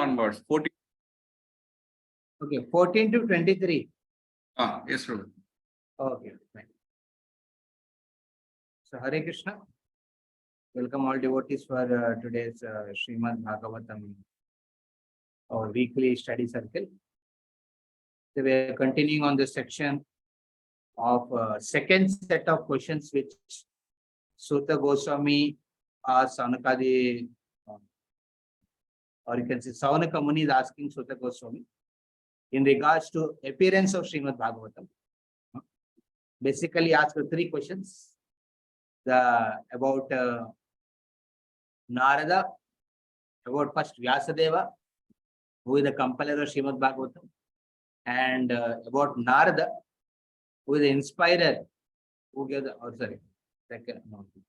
onwards. 14. Okay, 14 to 23. Yes, Prabhu. Okay, fine. So, Hare Krishna. Welcome all devotees for today's Srimad Bhagavatam, our weekly study circle. So we are continuing on the section of second set of questions which Sutta Goswami asked Saunakadi, or you can say Saunaka Muni is asking Sutta Goswami in regards to appearance of Srimad Bhagavatam. Basically asked 3 questions. About Narada, about first Vyasadeva, who is the compiler of Srimad Bhagavatam, and about Narada, who is the inspirer, who gave the,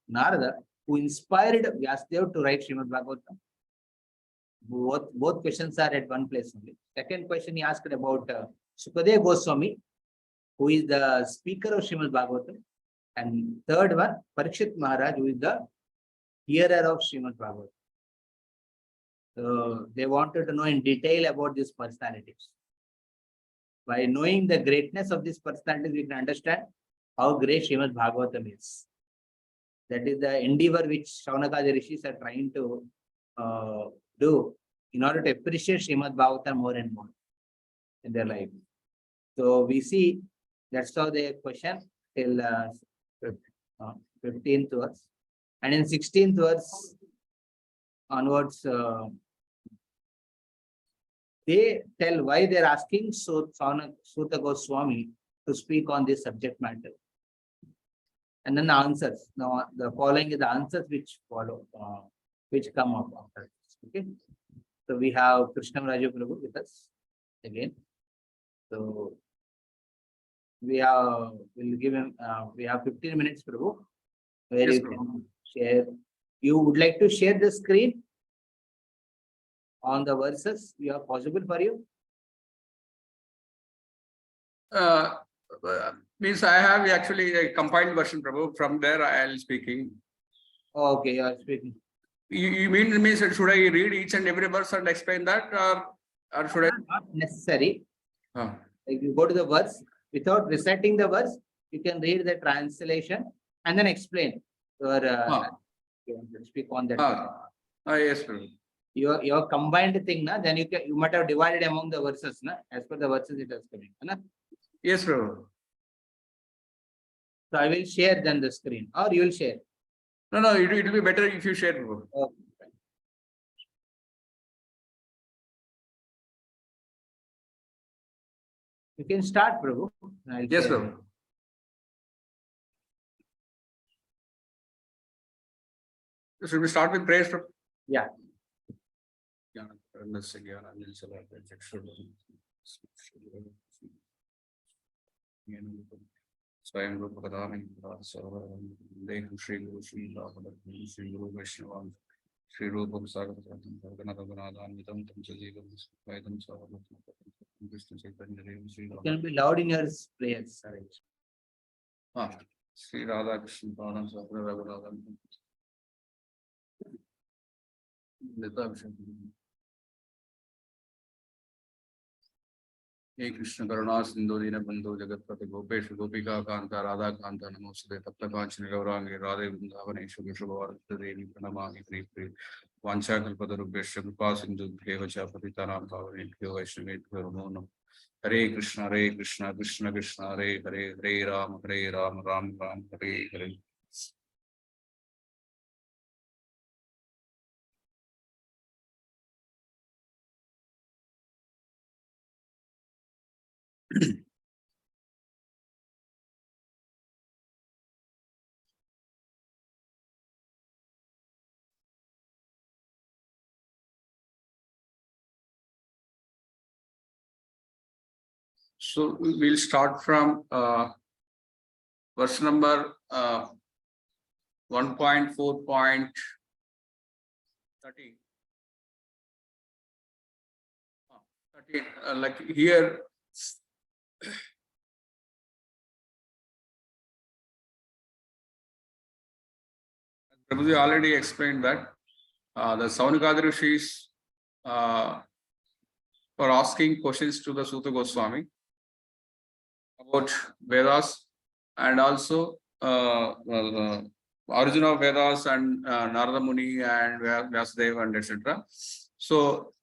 Narada, who inspired Vyasdev to write Srimad Bhagavatam. Both questions are at one place only. Second question he asked about Sukadeva Goswami, who is the speaker of Srimad Bhagavatam. And third one, Parikshit Maharaj, who is the hearer of Srimad Bhagavatam. So they wanted to know in detail about these personalities. By knowing the greatness of these personalities, we can understand how great Srimad Bhagavatam is. That is the endeavor which Shaunaka Rishis are trying to do in order to appreciate Srimad Bhagavatam more and more in their life. So we see that's how they question till 15th verse. And in 16th verse onwards, they tell why they're asking Sutta Goswami to speak on this subject matter. And then the answers. Now, the following is the answers which follow, which come up after this. Okay. So we have Krishna Raju Prabhu with us again. So we'll give him, we have 15 minutes, Prabhu, where you can share. You would like to share the screen on the verses? You are possible for you? Means I have actually a compiled version, Prabhu. From there I'll speaking. Okay, you are speaking. You means should I read each and every verse and explain that, or should I? Not necessary. If you go to the verse, without reciting the verse, you can read the translation and then explain. Your speak on that. Yes, Prabhu. Your combined thing, na, then you might have divided among the verses, na, as per the verses it is coming. Na? Yes, Prabhu. So I will share then the screen, or you will share. No, it will be better if you share, Prabhu. Okay. You can start, Prabhu. Yes, Prabhu. Should we start with prayers, Prabhu? Yeah. Swayam Rupa Kadami Dehu Shri Guru Shri Guru Vaishnavam Shri Rupa Sagatan Ganadam Vaidam Krishna Chaitanya Shri Can be loud in your prayers. Sri Radha Krishna Pranam Sakra Raghunatham Hey Krishna Karuna Sindhu Dina Bandhu Jagatpati Gopesh Gopika Kanta Radha Kanta Namosude Tapta Kanchana Gaurangi Radha Vrindavaneshwa Vishwavardha Devi Pranamami Pri Pri Vancha Kalpada Rubhesha Kripa Sindhu Bhevacha Patitanam Bhavani Bhyo Vaishnavet Bhyo Hare Krishna Krishna Krishna Hare Hare Hare Ram Ram Ram Hare Hare. So we'll start from verse number 1.4.13. Like here, Prabhuji already explained that the Saunakadi Rishis for asking questions to the Suta Goswami about Vedas and also origin of Vedas and Narada Muni and Vyasdev and etc. So,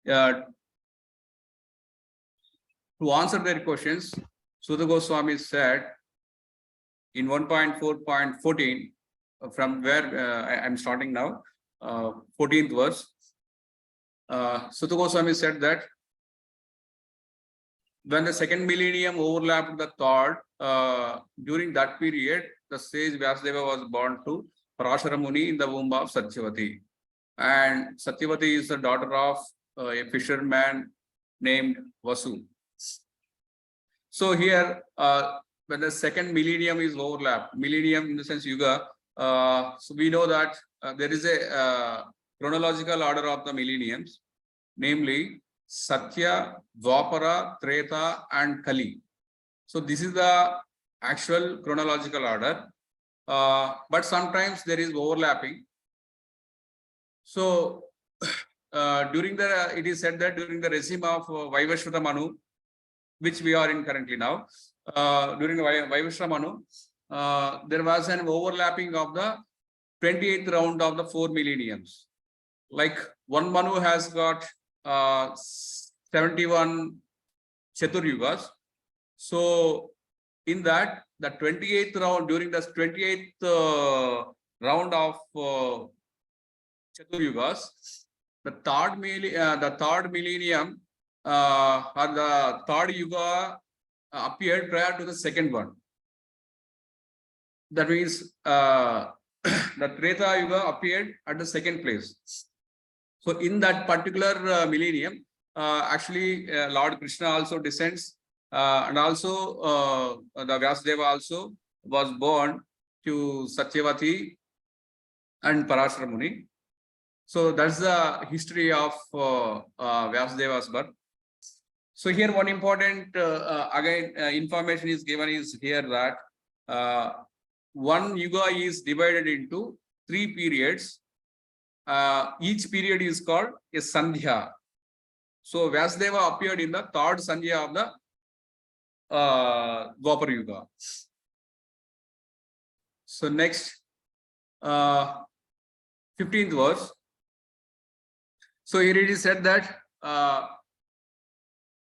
to answer their questions, Suta Goswami said in 1.4.14, from where I'm starting now, 14th verse, Suta Goswami said that when the second millennium overlapped the third, during that period, the sage Vyasdeva was born to Parashara Muni in the womb of Satyavati. And Satyavati is the daughter of a fisherman named Vasu. So here, when the second millennium is overlapped, millennium in the sense Yuga, so we know that there is a chronological order of the millenniums, namely Satya, Dwapara, Treta, and Kali. So this is the actual chronological order, but sometimes there is overlapping. So it is said that during the regime of Vaivashvata Manu, which we are in currently now, during the Vaivashvata Manu, there was an overlapping of the 28th round of the 4 millenniums. Like one Manu has got 71 Chaturyugas. So in that, the 28th round, during the 28th round of Chaturyugas, the third millennium or the third yuga appeared prior to the second one. That means the Treta Yuga appeared at the second place. So in that particular millennium, actually Lord Krishna also descends, and also the Vyasdeva also was born to Satyavati and Parashara Muni. So that's the history of Vyasdeva's birth. So here one important information is given is here that one yuga is divided into 3 periods. Each period is called a Sandhya. So Vyasdeva appeared in the 3rd Sandhya of the Dwapara Yuga. So next, 15th verse. So here it is said that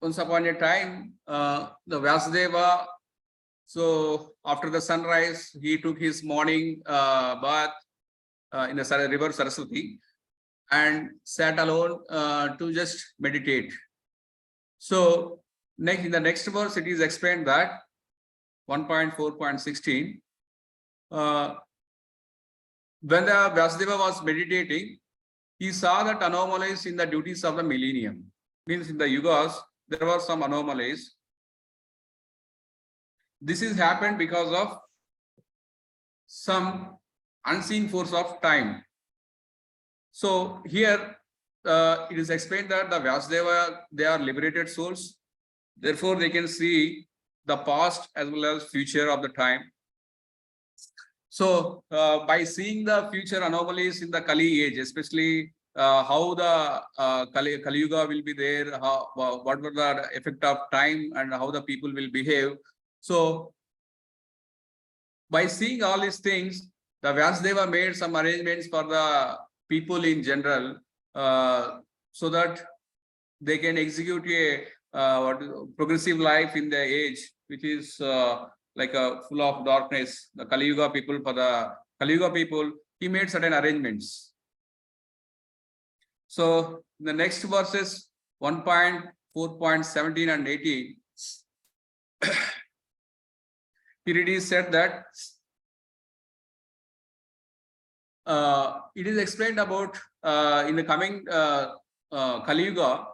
once upon a time, the Vyasdeva, so after the sunrise, he took his morning bath in the river Saraswati and sat alone to just meditate. So in the next verse, it is explained that 1.4.16, when the Vyasdeva was meditating, he saw that anomalies in the duties of the millennium. Means in the yugas, there were some anomalies. This is happened because of some unseen force of time. So here it is explained that the Vyasdeva, they are liberated souls. Therefore, they can see the past as well as future of the time. So by seeing the future anomalies in the Kali age, especially how the Kali Yuga will be there, what were the effect of time and how the people will behave. So by seeing all these things, the Vyasdeva made some arrangements for the people in general, so that they can execute a progressive life in the age, which is like full of darkness. The Kali Yuga people, for the Kali Yuga people, he made certain arrangements. So the next verses 1.4.17 and 18, here it is said that it is explained about in the coming Kali Yuga,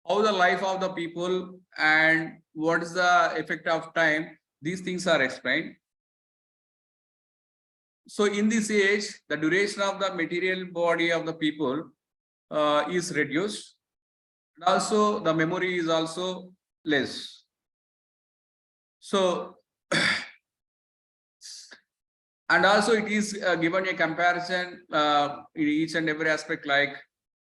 how the life of the people and what is the effect of time, these things are explained. So in this age, the duration of the material body of the people is reduced, and also the memory is also less. So and also it is given a comparison in each and every aspect, like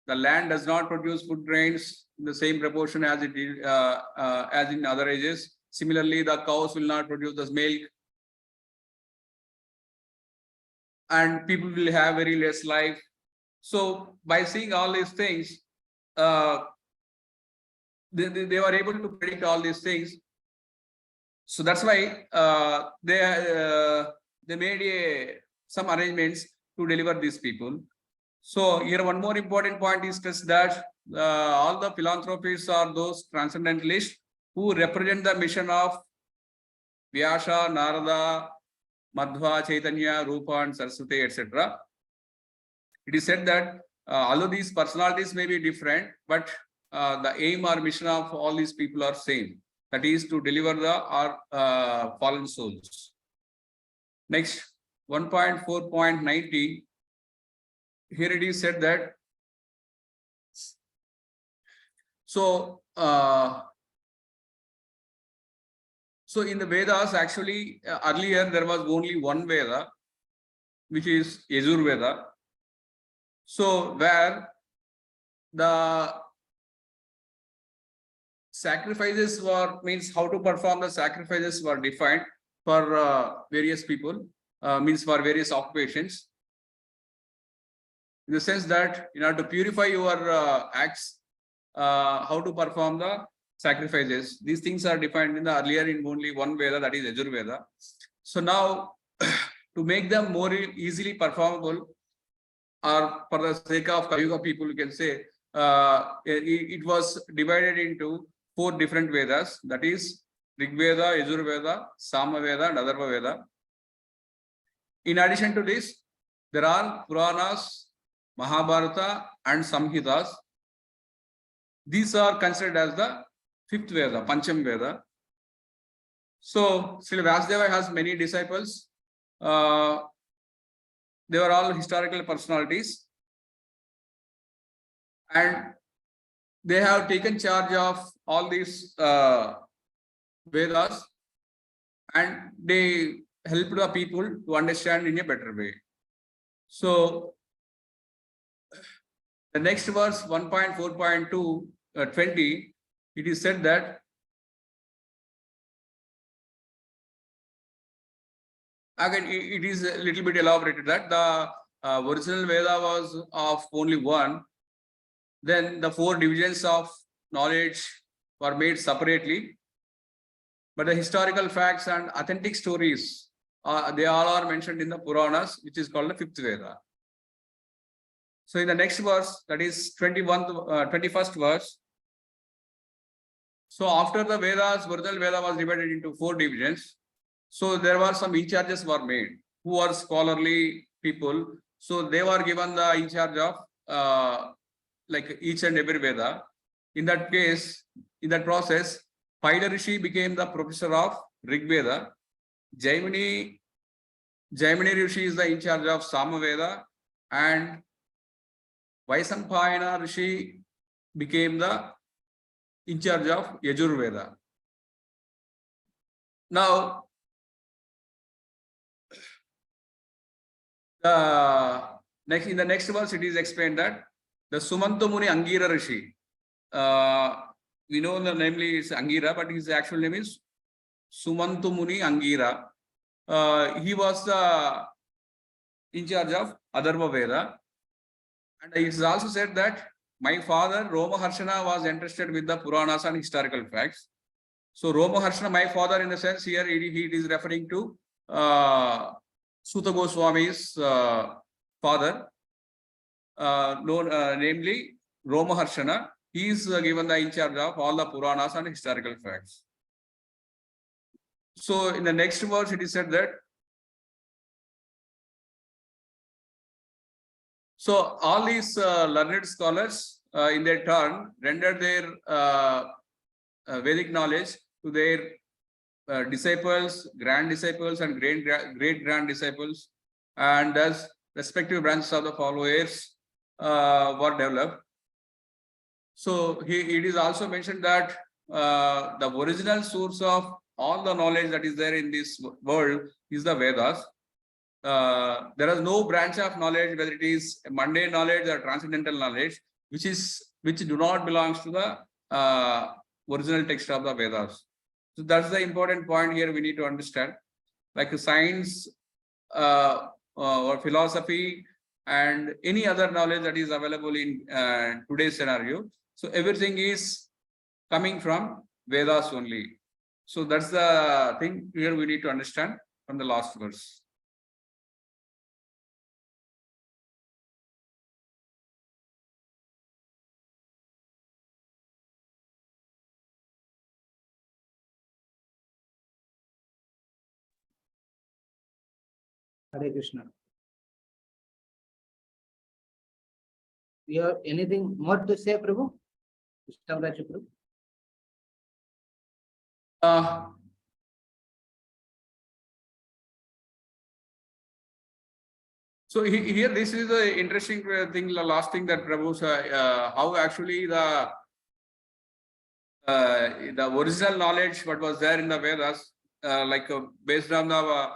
the land does not produce food grains in the same proportion as it did, as in other ages. Similarly, the cows will not produce the milk, and people will have very less life. So by seeing all these things, they were able to predict all these things. So that's why they made some arrangements to deliver these people. So here one more important point is that all the philanthropists are those transcendentalists who represent the mission of Vyasa, Narada, Madhva, Chaitanya, Rupa, and Saraswati, etc. It is said that although these personalities may be different, but the aim or mission of all these people are same. That is to deliver our fallen souls. Next, 1.4.90. Here it is said that so in the Vedas, actually earlier there was only one Veda, which is Yajur Veda. So where the sacrifices were, means how to perform the sacrifices were defined for various people, means for various occupations. In the sense that in order to purify your acts, how to perform the sacrifices. These things are defined in the earlier in only one Veda, that is Yajur Veda. So now to make them more easily performable, or for the sake of Kayuga people, you can say it was divided into 4 different Vedas, that is Rig Veda, Yajur Veda, Sama Veda, and Atharva Veda. In addition to this, there are Puranas, Mahabharata, and Samhitas. These are considered as the 5th Veda, Pancham Veda. So, Sri Vyasdeva has many disciples. They were all historical personalities. And they have taken charge of all these Vedas, and they helped the people to understand in a better way. So, the next verse, 1.4.2, 20, it is said that again, it is a little bit elaborated that the original Veda was of only one. Then the 4 divisions of knowledge were made separately. But the historical facts and authentic stories, they all are mentioned in the Puranas, which is called the 5th Veda. So in the next verse, that is 21st verse. So after the Vedas, original Veda was divided into 4 divisions. So there were some in-charges were made, who are scholarly people. So they were given the in-charge of like each and every Veda. In that case, in that process, Paila Rishi became the professor of Rig Veda. Jaimini Rishi is the in charge of Sama Veda, and Vaisampayana Rishi became the in charge of Yajur Veda. Now, in the next verse, it is explained that the Sumanta Muni Angira Rishi, we know the namely is Angira, but his actual name is Sumanta Muni Angira. He was in charge of Atharva Veda. And it is also said that my father, Roma Harshana, was interested with the Puranas and historical facts. So Roma Harshana, my father, in the sense here, he is referring to Suta Goswami's father, namely Roma Harshana. He is given the in charge of all the Puranas and historical facts. So in the next verse, it is said that so all these learned scholars in their turn rendered their Vedic knowledge to their disciples, grand disciples, and great grand disciples, and thus respective branches of the followers were developed. So it is also mentioned that the original source of all the knowledge that is there in this world is the Vedas. There is no branch of knowledge, whether it is mundane knowledge or transcendental knowledge, which do not belongs to the original text of the Vedas. So that's the important point here we need to understand. Like science or philosophy and any other knowledge that is available in today's scenario. So everything is coming from Vedas only. So that's the thing here we need to understand from the last verse. Hare Krishna. You have anything more to say, Prabhu? Krishna Prabhu? So here, this is the interesting thing, the last thing that Prabhu said, how actually the original knowledge, what was there in the Vedas, based on the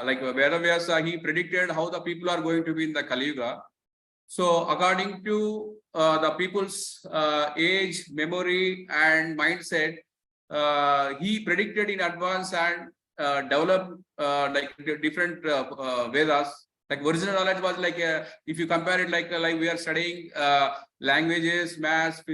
like Vedavyasa, he predicted how the people are going to be in the Kali Yuga. So according to the people's age, memory, and mindset, he predicted in advance and developed like different Vedas. Like original knowledge was like if you compare it like we are studying languages, maths,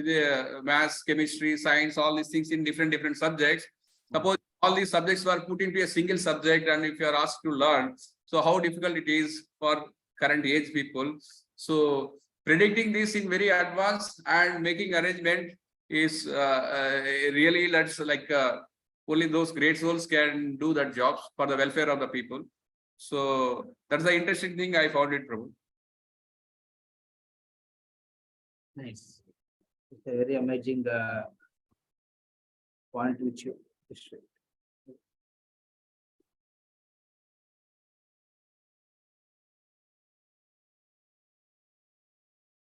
maths, chemistry, science, all these things in different subjects. Suppose all these subjects were put into a single subject, and if you are asked to learn, so how difficult it is for current age people. So predicting this in very advance and making arrangement is really, let's like only those great souls can do that jobs for the welfare of the people. So that's the interesting thing I found it, Prabhu. Nice. It's a very amazing point which you illustrate.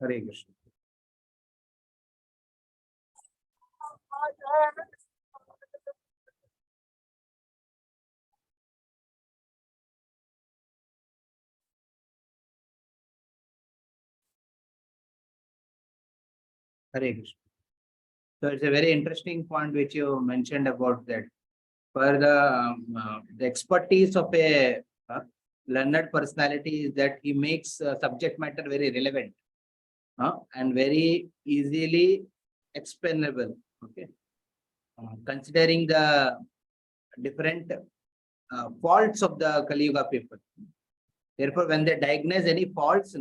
Hare Krishna. Hare Krishna. So it's a very interesting point which you mentioned about that. For the expertise of a learned personality is that he makes subject matter very relevant and very easily explainable. Okay, considering the different faults of the Kali Yuga people. Therefore, when they diagnose any faults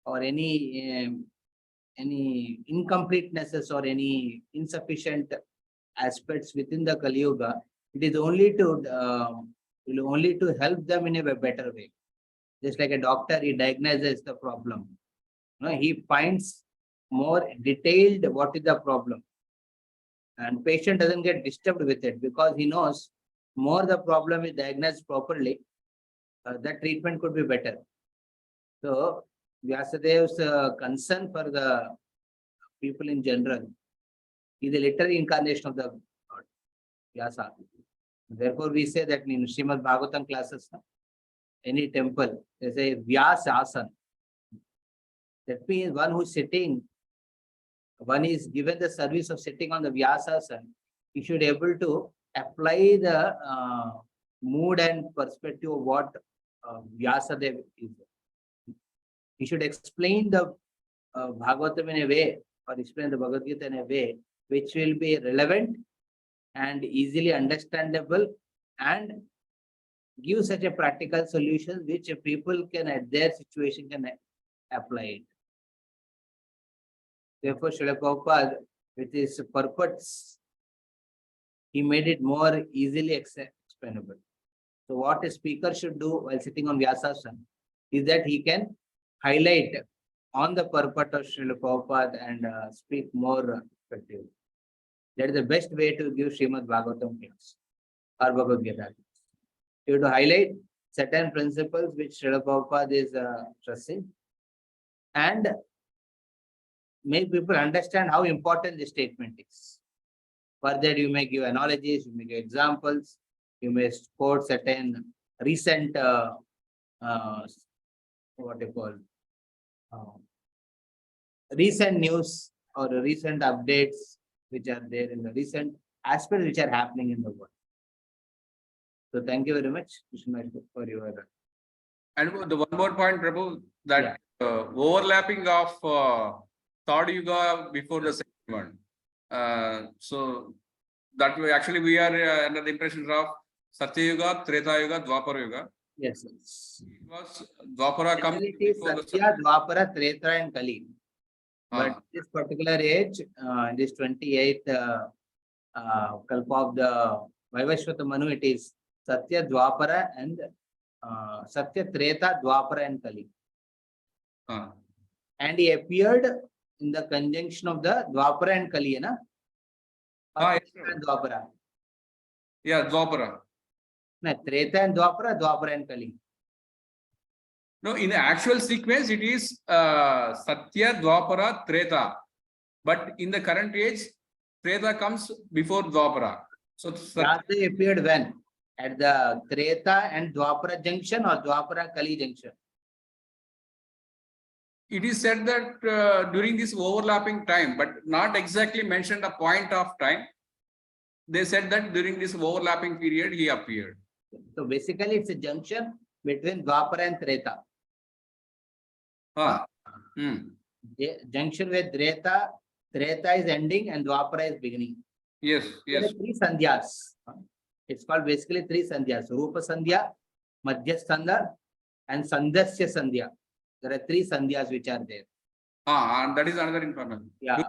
or any incompletenesses or any insufficient aspects within the Kali Yuga, it is only to help them in a better way. Just like a doctor, he diagnoses the problem. He finds more detailed what is the problem, and patient doesn't get disturbed with it because he knows more the problem is diagnosed properly, that treatment could be better. So Vyasadev's concern for the people in general is a literal incarnation of the God, Vyasa. Therefore, we say that in Srimad Bhagavatam classes, any temple, they say Vyasa. That means one who is sitting, one is given the service of sitting on the Vyasasana, he should be able to apply the mood and perspective of what Vyasadev is. He should explain the Bhagavatam in a way, or explain the Bhagavad Gita in a way which will be relevant and easily understandable, and give such a practical solution which people can at their situation can apply it. Therefore, Srila Prabhupada, with his purpose, he made it more easily explainable. So what a speaker should do while sitting on Vyasasana is that he can highlight on the purport of Srila Prabhupada and speak more effectively. That is the best way to give Srimad Bhagavatam class or Bhagavad Gita class. You have to highlight certain principles which Srila Prabhupada is stressing and make people understand how important this statement is. For that, you may give analogies, you may give examples, you may quote certain recent what you call recent news or recent updates which are there in the recent aspects which are happening in the world. So thank you very much, Krishna, for your. And the one more point, Prabhu, that overlapping of third yuga before the second one. So that way, actually, we are under the impression of Satya Yuga, Treta Yuga, Dwapara Yuga. Yes, yes. Because Dwapara comes It is before the Satya, Dwapara, Treta, and Kali. But Ah. this particular age, this 28th Kalpa of the Vaivashvata Manu, it is Satya, Dwapara, and Satya, Treta, Dwapara, and Kali. Ah. And he appeared in the conjunction of the Dwapara and Kali, na? Yes, And Dwapara. Yeah, Dwapara. No, Treta and Dwapara, Dwapara and Kali. No, in the actual sequence, it is Satya, Dwapara, Treta. But in the current age, Treta comes before Dwapara. So Vyasdev appeared when? At the Treta and Dwapara junction or Dwapara Kali junction? it is said that during this overlapping time, but not exactly mentioned a point of time. They said that during this overlapping period, he appeared. So basically, it's a junction between Dwapara and Treta. Junction with Treta is ending and Dwapara is beginning. Yes, There yes. are three sandhyas. It's called basically three sandhyas: Rupa Sandhya, Madhyasthanda, and Sandhasya Sandhya. There are three sandhyas which are there. And that is another information. Yeah.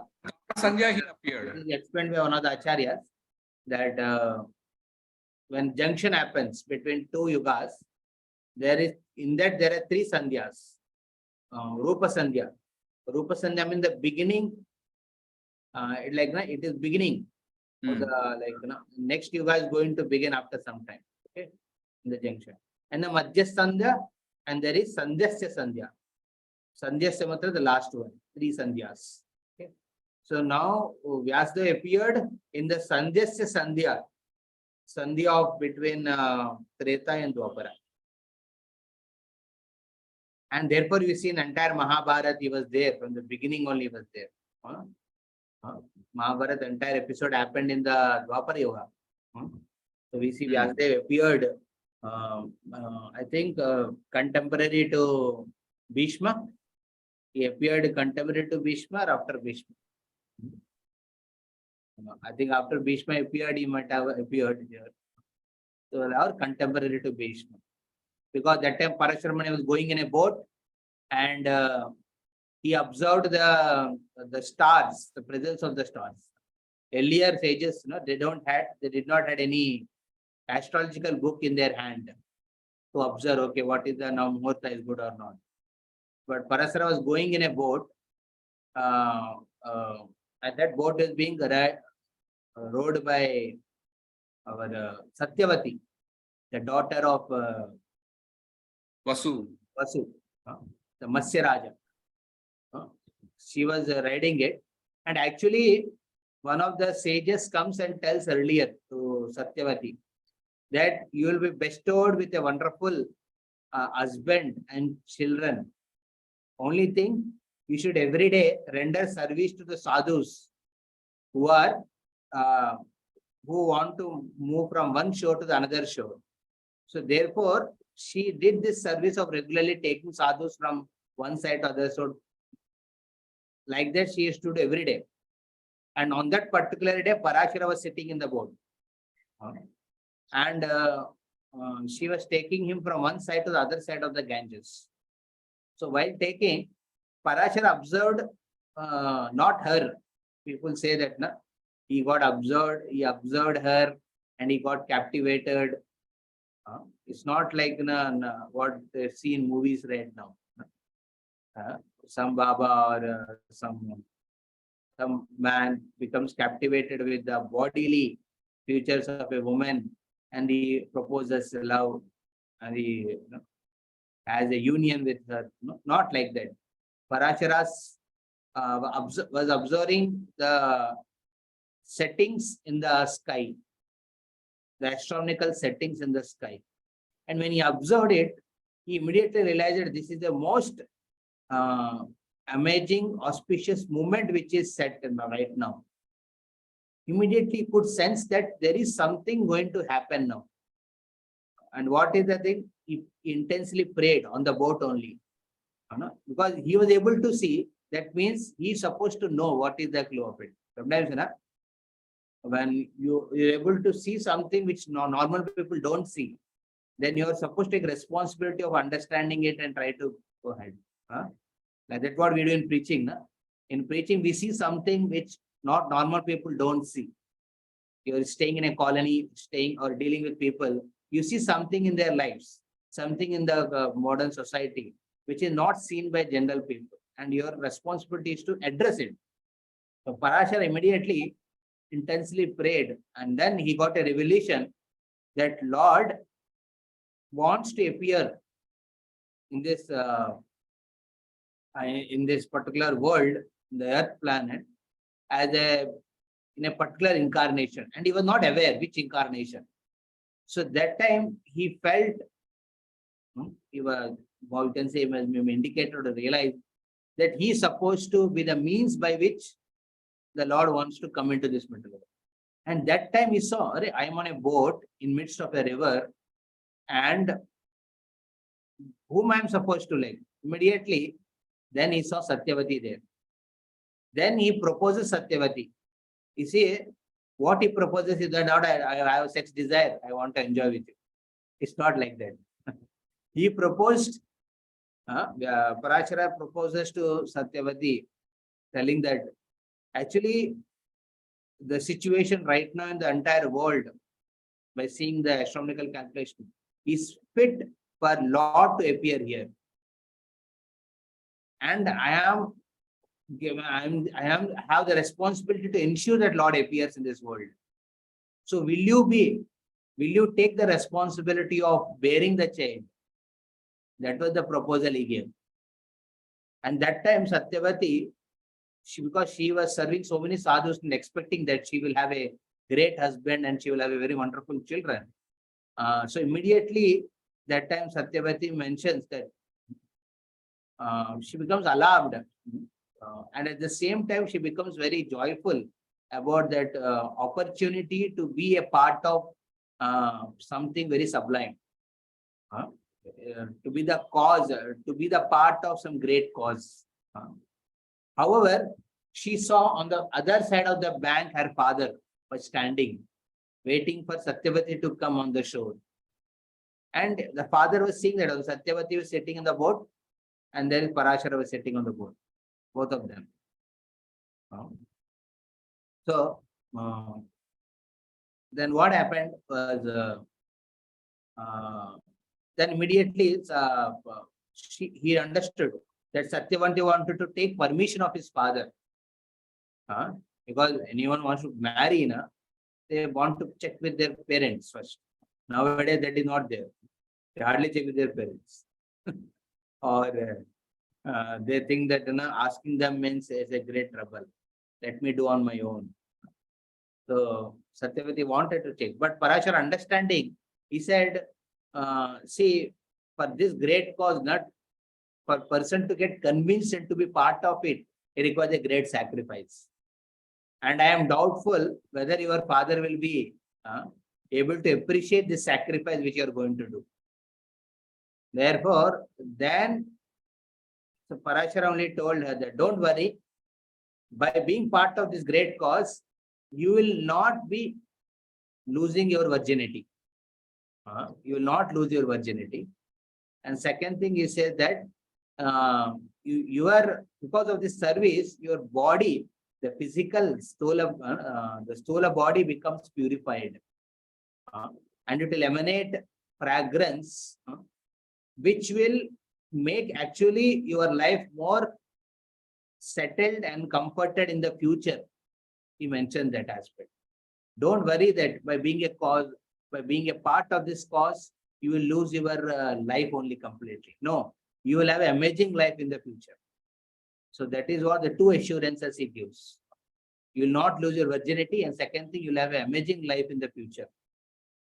Sandhya, he appeared. It is explained by one of the acharyas that when junction happens between two yugas, there are three sandhyas. Rupa Sandhya. Rupa Sandhya means the beginning. It is beginning. The next yuga is going to begin after some time. Okay, in the junction. And the Madhyasthanda, and there is Sandhyasya Sandhya. Sandhyasya Matra, the last one. Three Sandhyas. Okay. So now Vyasdev appeared in the Sandhyasya Sandhya. Sandhya of between Treta and Dwapara. And therefore, you see in entire Mahabharata, he was there. From the beginning only he was there. Mahabharata, entire episode happened in the Dwapara Yoga. So we see Vyasdev appeared, I think, contemporary to Bhishma. He appeared contemporary to Bhishma or after Bhishma. I think after Bhishma appeared, he might have appeared here. So, or contemporary to Bhishma. Because that time Parashuramani was going in a boat and he observed the stars, the presence of the stars. Earlier sages, they did not have any astrological book in their hand to observe, okay, what is the now muhurta is good or not. But Parasara was going in a boat, and that boat is being rowed by our Satyavati, the daughter of Vasu, the Matsya Raja. She was riding it, and actually one of the sages comes and tells earlier to Satyavati that you will be bestowed with a wonderful husband and children. Only thing, you should every day render service to the sadhus who want to move from one shore to the another shore. So therefore, she did this service of regularly taking sadhus from one side to other. So like that, she used to do every day. And on that particular day, Parashara was sitting in the boat. And she was taking him from one side to the other side of the Ganges. So while taking, Parashara observed, not her. People say that he observed her and he got captivated. It's not like what they see in movies right now. Some Baba or some man becomes captivated with the bodily features of a woman and he proposes love and he has a union with her. No, not like that. Parashara was observing the settings in the sky, the astronomical settings in the sky. And when he observed it, he immediately realized that this is the most amazing, auspicious movement which is set right now. Immediately could sense that there is something going to happen now. And what is the thing? He intensely prayed on the boat only. Because he was able to see, that means he's supposed to know what is the clue of it. Sometimes, when you're able to see something which normal people don't see, then you're supposed to take responsibility of understanding it and try to go ahead. Like that's what we do in preaching. In preaching, we see something which not normal people don't see. You're staying in a colony, staying or dealing with people, you see something in their lives, something in the modern society, which is not seen by general people. And your responsibility is to address it. So Parashara immediately intensely prayed, and then he got a revelation that Lord wants to appear in this particular world, the Earth planet, as in a particular incarnation, and he was not aware which incarnation. So that time he felt, he was, you can say, indicated or realized that he is supposed to be the means by which the Lord wants to come into this material. And that time he saw, I am on a boat in midst of a river, and whom I am supposed to like? Immediately, then he saw Satyavati there. Then he proposes Satyavati. You see, what he proposes is that I have a sex desire, I want to enjoy with you. It's not like that. He proposed, Parashara proposes to Satyavati, telling that actually the situation right now in the entire world, by seeing the astronomical calculation, is fit for Lord to appear here. And I have the responsibility to ensure that Lord appears in this world. So will you take the responsibility of bearing the child? That was the proposal he gave. And that time Satyavati, because she was serving so many sadhus and expecting that she will have a great husband and she will have a very wonderful children. So immediately that time Satyavati mentions that she becomes alarmed. And at the same time, she becomes very joyful about that opportunity to be a part of something very sublime. To be the cause, to be the part of some great cause. However, she saw on the other side of the bank, her father was standing, waiting for Satyavati to come on the shore. And the father was seeing that Satyavati was sitting in the boat, and then Parashara was sitting on the boat, both of them. So, then what happened was, then immediately he understood that Satyavati wanted to take permission of his father. Because anyone wants to marry, they want to check with their parents first. Nowadays, that is not there. They hardly check with their parents. Or they think that asking them means is a great trouble. Let me do on my own. So Satyavati wanted to check. But Parashara understanding, he said, see, for this great cause, not for a person to get convinced and to be part of it, it requires a great sacrifice. And I am doubtful whether your father will be able to appreciate this sacrifice which you are going to do. Therefore, then so Parashara only told her that don't worry, by being part of this great cause, you will not be losing your virginity. You will not lose your virginity. And second thing, he said that you are, because of this service, your body, the physical sthola body becomes purified. And it will emanate fragrance, which will make actually your life more settled and comforted in the future. He mentioned that aspect. Don't worry that by being a cause, by being a part of this cause, you will lose your life only completely. No, you will have an amazing life in the future. So that is what the two assurances he gives. You will not lose your virginity, and second thing, you will have an amazing life in the future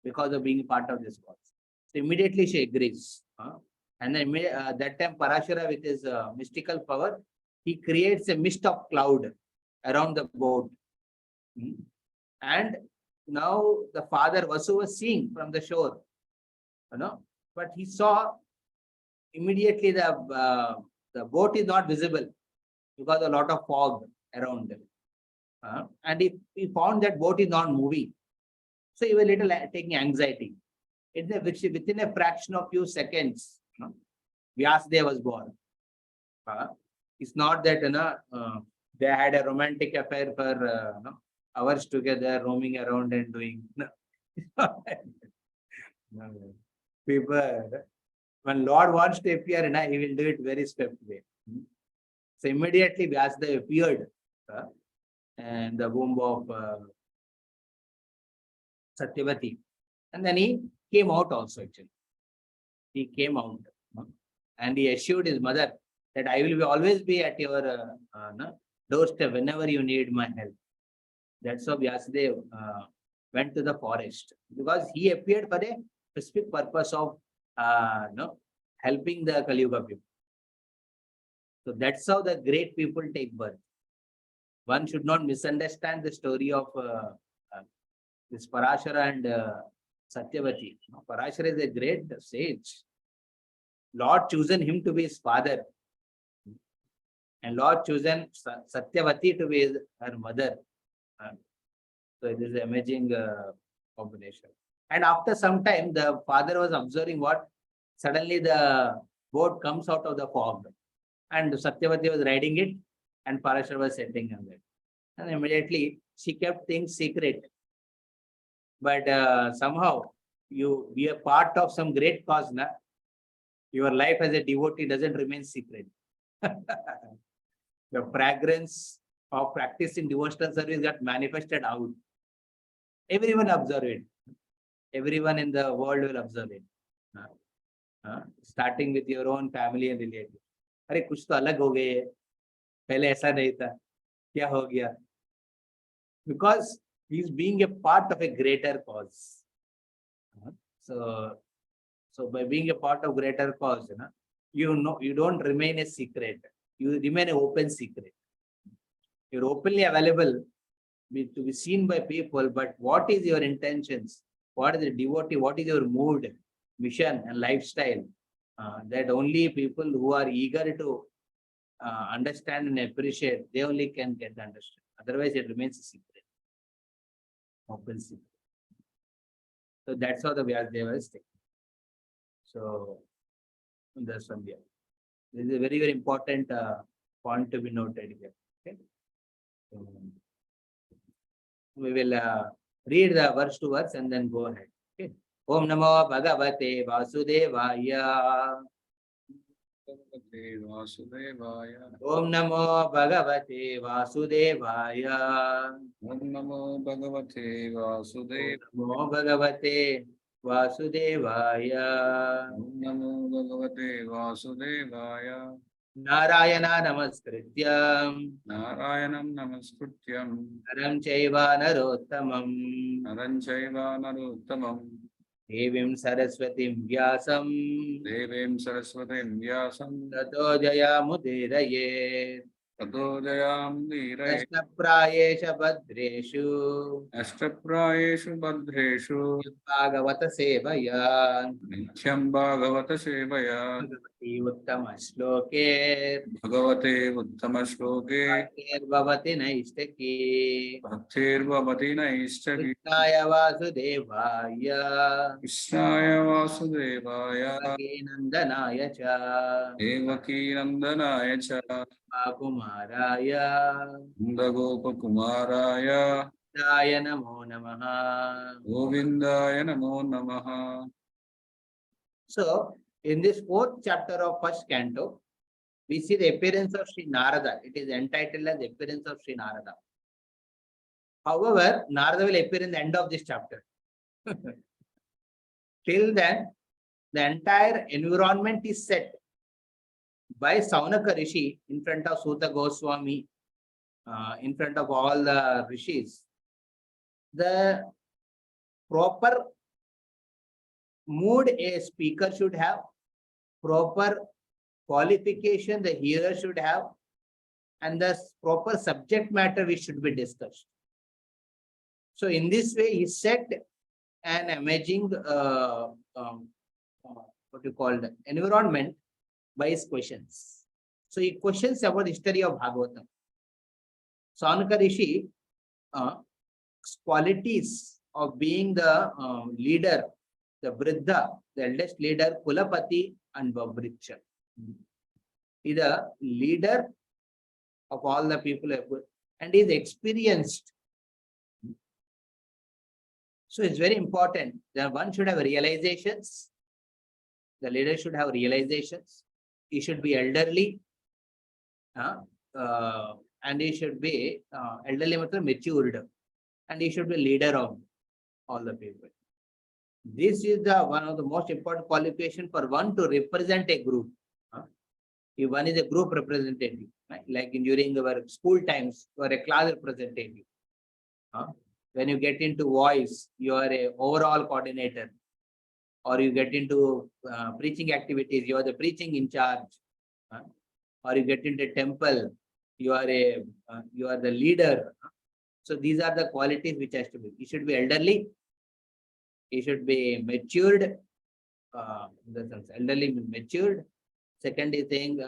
because of being a part of this cause. So immediately she agrees. And then that time Parashara with his mystical power, he creates a mist of cloud around the boat. And now the father Vasu was seeing from the shore, but he saw immediately the boat is not visible because a lot of fog around. And he found that boat is not moving. So he was little taking anxiety. Within a fraction of few seconds, Vyasdev was born. It's not that they had a romantic affair for hours together, roaming around and doing. No. People, when Lord wants to appear, he will do it very swift way. So immediately Vyasdev appeared in the womb of Satyavati. And then he came out also actually. He came out and he assured his mother that I will always be at your doorstep whenever you need my help. That's how Vyasdev went to the forest, because he appeared for a specific purpose of helping the Kali Yuga people. So that's how the great people take birth. One should not misunderstand the story of this Parashara and Satyavati. Parashara is a great sage. Lord chosen him to be his father, and Lord chosen Satyavati to be her mother. So it is an amazing combination. And after some time, the father was observing what suddenly the boat comes out of the fog, and Satyavati was riding it, and Parashara was sitting on it. And immediately she kept things secret. But somehow you be a part of some great cause, na? Your life as a devotee doesn't remain secret. The fragrance of practicing devotional service got manifested out. Everyone observe it. Everyone in the world will observe it. Starting with your own family and relatives. अरे कुछ तो अलग हो गए, पहले ऐसा नहीं था, क्या हो गया? Because he is being a part of a greater cause. So by being a part of greater cause, you don't remain a secret. You remain an open secret. You're openly available to be seen by people, but what is your intentions? What is the devotee? What is your mood, mission, and lifestyle? That only people who are eager to understand and appreciate, they only can get the understand. Otherwise, it remains a secret. Open secret. So that's how the Vyasdeva is taken. So that's one here. This is a very, very important point to be noted here. Okay. We will read the verse to verse and then go ahead. Okay. Om Namo Bhagavate Vasudevaya. Om Namo Bhagavate Vasudevaya. Om Namo Bhagavate Vasudevaya. Namo Bhagavate Vasudevaya. Om Namo Bhagavate Vasudevaya. Narayana Namaskrityam. Narayanam Namaskrityam. Naram Chaiva Narottamam. Naram Chaiva Narottamam. Devim Saraswatim Vyasam. Devim Saraswatim Vyasam. Tato Jayamudiraye. Tato Jayam Dhiraye. Ashtaprayesha Badreshu. Ashtaprayeshu Badreshu. Bhagavata Sevaya. Nityam Bhagavata Sevaya. Bhagavati Uttama Shloke. Bhagavate Uttama Shloke. Bhavati Naistaki. Bhaktir Bhavati Naistaki. Krishnaya Vasudevaya. Krishnaya Vasudevaya. Devaki Nandanaya Cha. Devaki Nandanaya Cha. Kumaraya. Nandagopa Kumaraya. Daya Namo Namaha. Govindaya Namo Namaha. So, in this fourth chapter of first canto, we see the appearance of Sri Narada. It is entitled as Appearance of Sri Narada. However, Narada will appear in the end of this chapter. Till then, the entire environment is set by Saunaka Rishi in front of Suta Goswami, in front of all the rishis. The proper mood a speaker should have, proper qualification the hearer should have, and the proper subject matter which should be discussed. So in this way, he set an amazing what you call the environment by his questions. So he questions about the history of Bhagavatam. Sanaka Rishi qualities of being the leader, the Vriddha, the eldest leader, Kulapati and Vabricha. He is the leader of all the people and he is experienced. So it's very important that one should have realizations. The leader should have realizations. He should be elderly. And he should be elderly, matured. And he should be leader of all the people. This is the one of the most important qualification for one to represent a group. If one is a group representative, right? Like during our school times, you are a class representative. When you get into voice, you are a overall coordinator. Or you get into preaching activities, you are the preaching in charge. Or you get into temple, you are the leader. So these are the qualities which has to be. He should be elderly. He should be matured. In the sense, elderly matured. Second is saying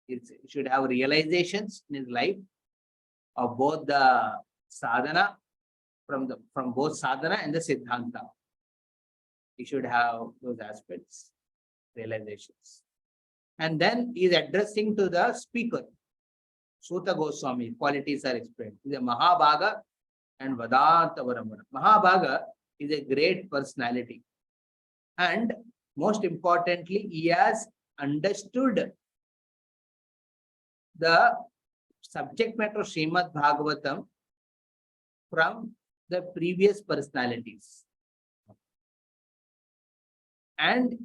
he should have realizations in his life of both the sadhana, from both sadhana and the siddhanta. He should have those aspects, realizations. And then he is addressing to the speaker. Suta Goswami, qualities are explained. He is a Mahabhaga and Vedanta Varamana. Mahabhaga is a great personality. And most importantly, he has understood the subject matter of Srimad Bhagavatam from the previous personalities. And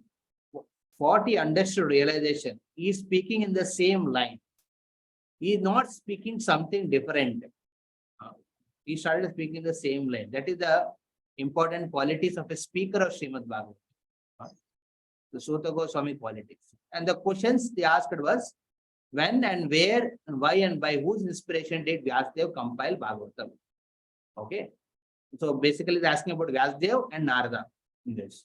what he understood realization, he is speaking in the same line. He is not speaking something different. He started speaking the same line. That is the important qualities of a speaker of Srimad Bhagavatam. The Suta Goswami qualities. And the questions they asked was, when and where and why and by whose inspiration did Vyasdev compile Bhagavatam? Okay. So basically they're asking about Vyasdev and Narada in this.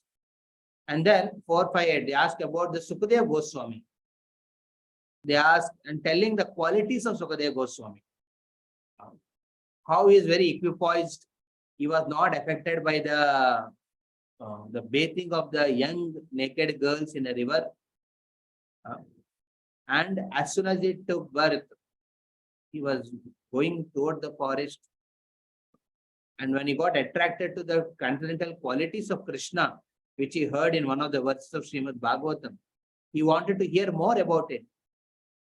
And then 4, 5, 8, they ask about the Sukadeva Goswami. They ask and telling the qualities of Sukadeva Goswami. How he is very equipoised. He was not affected by the bathing of the young naked girls in a river. And as soon as he took birth, he was going toward the forest. And when he got attracted to the transcendental qualities of Krishna, which he heard in one of the verses of Srimad Bhagavatam, he wanted to hear more about it.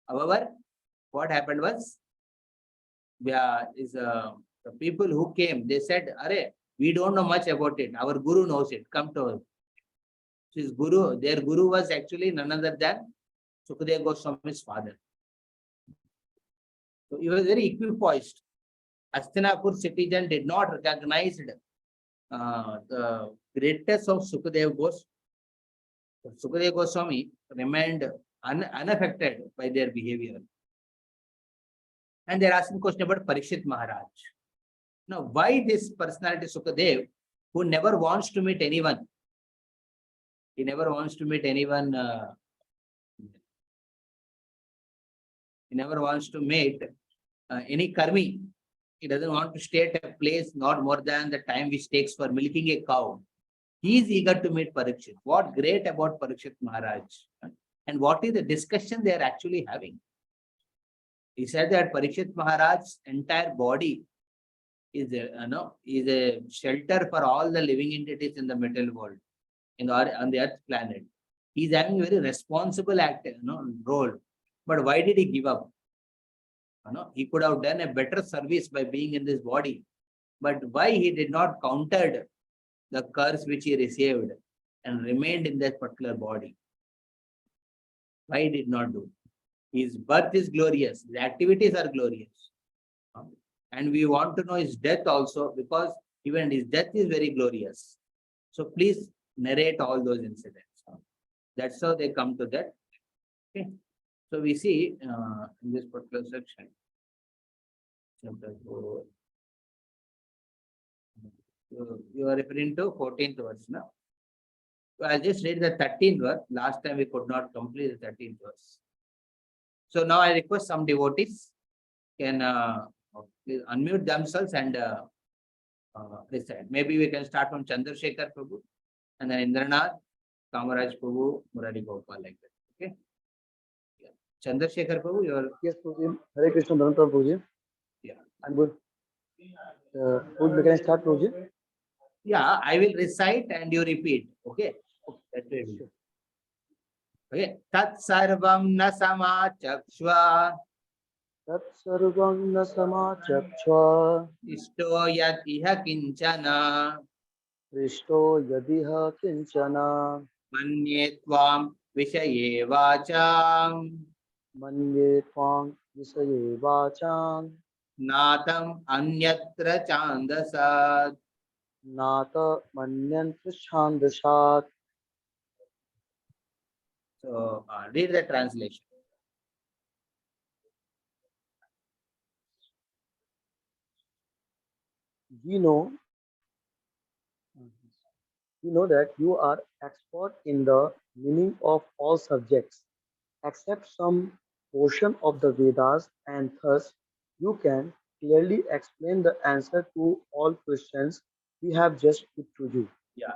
However, what happened was, the people who came, they said, "Arey, we don't know much about it. Our guru knows it. Come to us." His guru, their guru was actually none other than Sukadeva Goswami's father. So he was very equipoised. Hastinapur citizen did not recognize the greatness of Sukadeva Goswami. Sukadeva Goswami remained unaffected by their behavior. And they're asking question about Parikshit Maharaj. Now, why this personality Sukadev, who never wants to meet anyone? He never wants to meet anyone. He never wants to meet any karmi. He doesn't want to stay at a place not more than the time which takes for milking a cow. He is eager to meet Parikshit. What great about Parikshit Maharaj? And what is the discussion they are actually having? He said that Parikshit Maharaj's entire body is a shelter for all the living entities in the material world, on the earth planet. He is having a very responsible role. But why did he give up? He could have done a better service by being in this body. But why he did not counter the curse which he received and remained in that particular body? Why he did not do? His birth is glorious. His activities are glorious. And we want to know his death also, because even his death is very glorious. So please narrate all those incidents. That's how they come to that. Okay. So we see in this particular section, chapter 4, you are referring to 14th verse now. So I'll just read the 13th verse. Last time we could not complete the 13th verse. So now I request some devotees can please unmute themselves and recite. Maybe we can start from Chandrasekhar Prabhu and then Indranath, Kamaraj Prabhu, Murari Gopal, like that. Okay. Yeah. Chandrasekhar Prabhu, you are. Yes, Prabhuji. Hare Krishna, Dhanantar Prabhuji. Yeah. I'm good. Can I start, Prabhuji? Yeah, I will recite and you repeat. Okay. That way we do. Okay. Tat sarvam na samachakshva Tat sarvam na samachakshva isto yad iha kinchana Rishto yadiha kinchana manye tvam vishaye vacham manye tvang visaye vachang natam anyatra chandasat. nata manyantra chandasat. So read the translation. We know that you are expert in the meaning of all subjects except some portion of the Vedas, and thus you can clearly explain the answer to all questions we have just put to you. Yeah.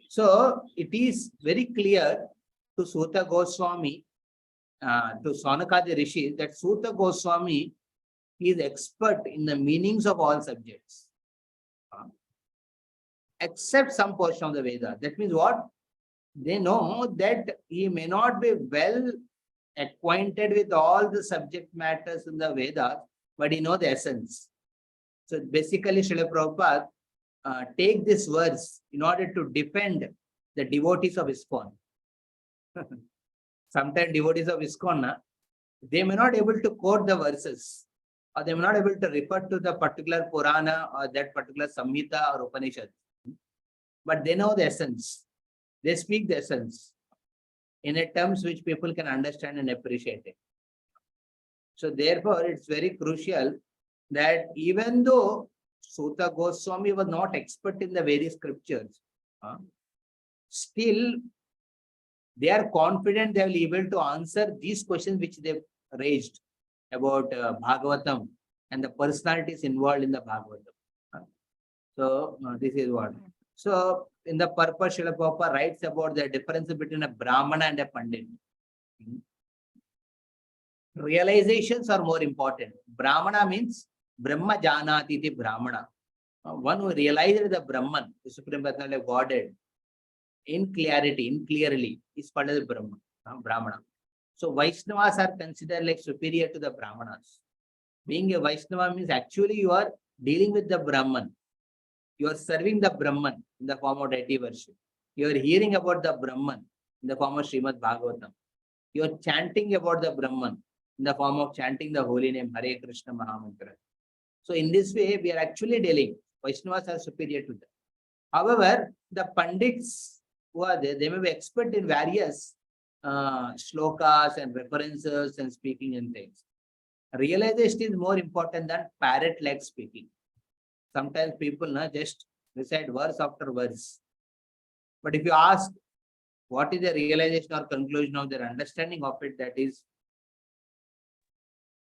So it is very clear to Suta Goswami, to Saunakadi Rishi, that Suta Goswami is expert in the meanings of all subjects, except some portion of the Veda. That means what? They know that he may not be well acquainted with all the subject matters in the Vedas, but he knows the essence. So basically, Srila Prabhupada take this verse in order to defend the devotees of ISKCON. Sometimes devotees of ISKCON, they may not able to quote the verses, or they may not able to refer to the particular Purana or that particular Samhita or Upanishad. But they know the essence. They speak the essence in a terms which people can understand and appreciate it. So therefore, it's very crucial that even though Suta Goswami was not expert in the various scriptures, still they are confident they will be able to answer these questions which they've raised about Bhagavatam and the personalities involved in the Bhagavatam. So this is what. So in the purpose, Srila Prabhupada writes about the difference between a Brahmana and a Pandit. Realizations are more important. Brahmana means Brahma Janati iti Brahmana. One who realizes the Brahman, the Supreme Personality of Godhead, in clarity, in clearly, is called as Brahmana. So Vaishnavas are considered like superior to the Brahmanas. Being a Vaishnava means actually you are dealing with the Brahman. You are serving the Brahman in the form of deity worship. You are hearing about the Brahman in the form of Srimad Bhagavatam. You are chanting about the Brahman in the form of chanting the holy name Hare Krishna Mahamantra. So in this way, we are actually dealing. Vaishnavas are superior to them. However, the Pandits who are there, they may be expert in various shlokas and references and speaking and things. Realization is more important than parrot-like speaking. Sometimes people just recite verse after verse. But if you ask what is the realization or conclusion of their understanding of it, that is.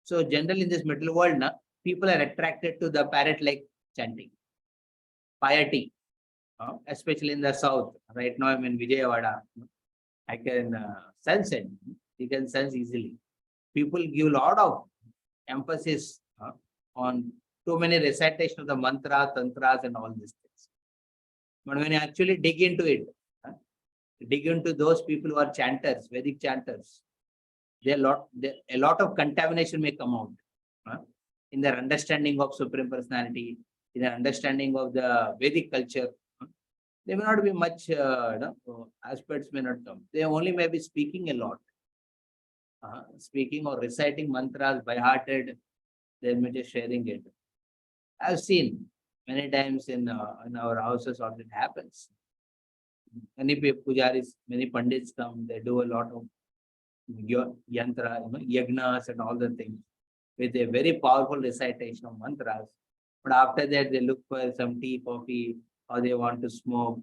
So generally in this middle world, people are attracted to the parrot-like chanting. Piety, especially in the south. Right now I'm in Vijayawada. I can sense it. You can sense easily. People give a lot of emphasis on too many recitation of the mantras, tantras, and all these things. But when you actually dig into it, dig into those people who are chanters, Vedic chanters, a lot of contamination may come out in their understanding of Supreme Personality, in their understanding of the Vedic culture. There may not be much aspects may not come. They only may be speaking a lot. Speaking or reciting mantras by hearted, they may just sharing it. I've seen many times in our houses what it happens. Many pujaris, many pandits come, they do a lot of yantra, yagnas and all the things with a very powerful recitation of mantras. But after that, they look for some tea, coffee, or they want to smoke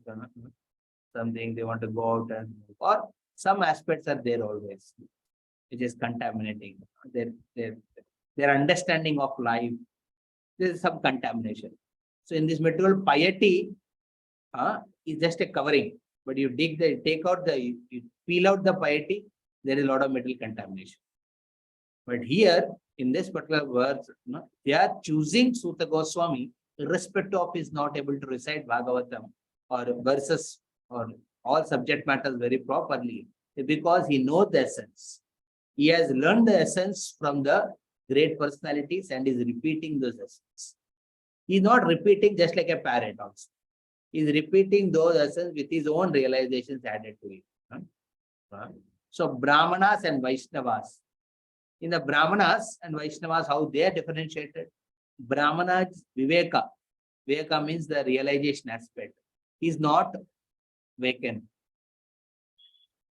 something, they want to go out and, or some aspects are there always, which is contaminating their understanding of life. There is some contamination. So in this material, piety is just a covering, but you take out you peel out the piety, there is a lot of material contamination. But here, in this particular verse, they are choosing Suta Goswami, irrespective of is not able to recite Bhagavatam or verses or all subject matters very properly, because he knows the essence. He has learned the essence from the great personalities and is repeating those essence. He is not repeating just like a parrot also. He is repeating those essence with his own realizations added to it. So Brahmanas and Vaishnavas. In the Brahmanas and Vaishnavas, how they are differentiated? Brahmanas, Viveka. Viveka means the realization aspect. He is not vacant.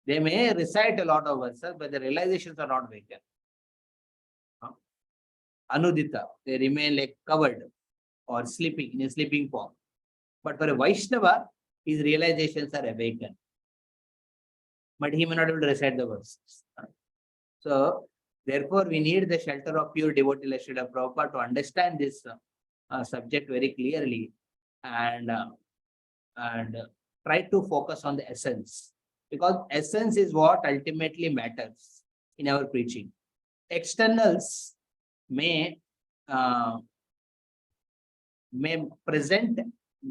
They may recite a lot of verses, but the realizations are not vacant. Anudita, they remain like covered or sleeping in a sleeping form. But for a Vaishnava, his realizations are awakened. But he may not be able to recite the verses. So, therefore, we need the shelter of pure devotee like Srila Prabhupada to understand this subject very clearly and try to focus on the essence. Because essence is what ultimately matters in our preaching. Externals may present,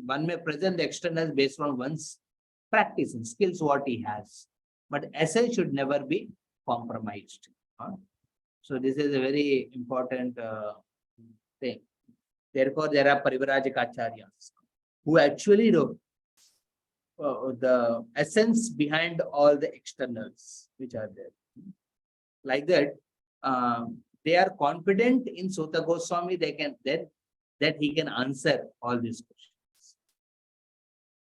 one may present the externals based on one's practice and skills, what he has. But essence should never be compromised. So this is a very important thing. Therefore, there are Parivrajakacharyas who actually know the essence behind all the externals which are there. Like that, they are confident in Suta Goswami, that he can answer all these questions.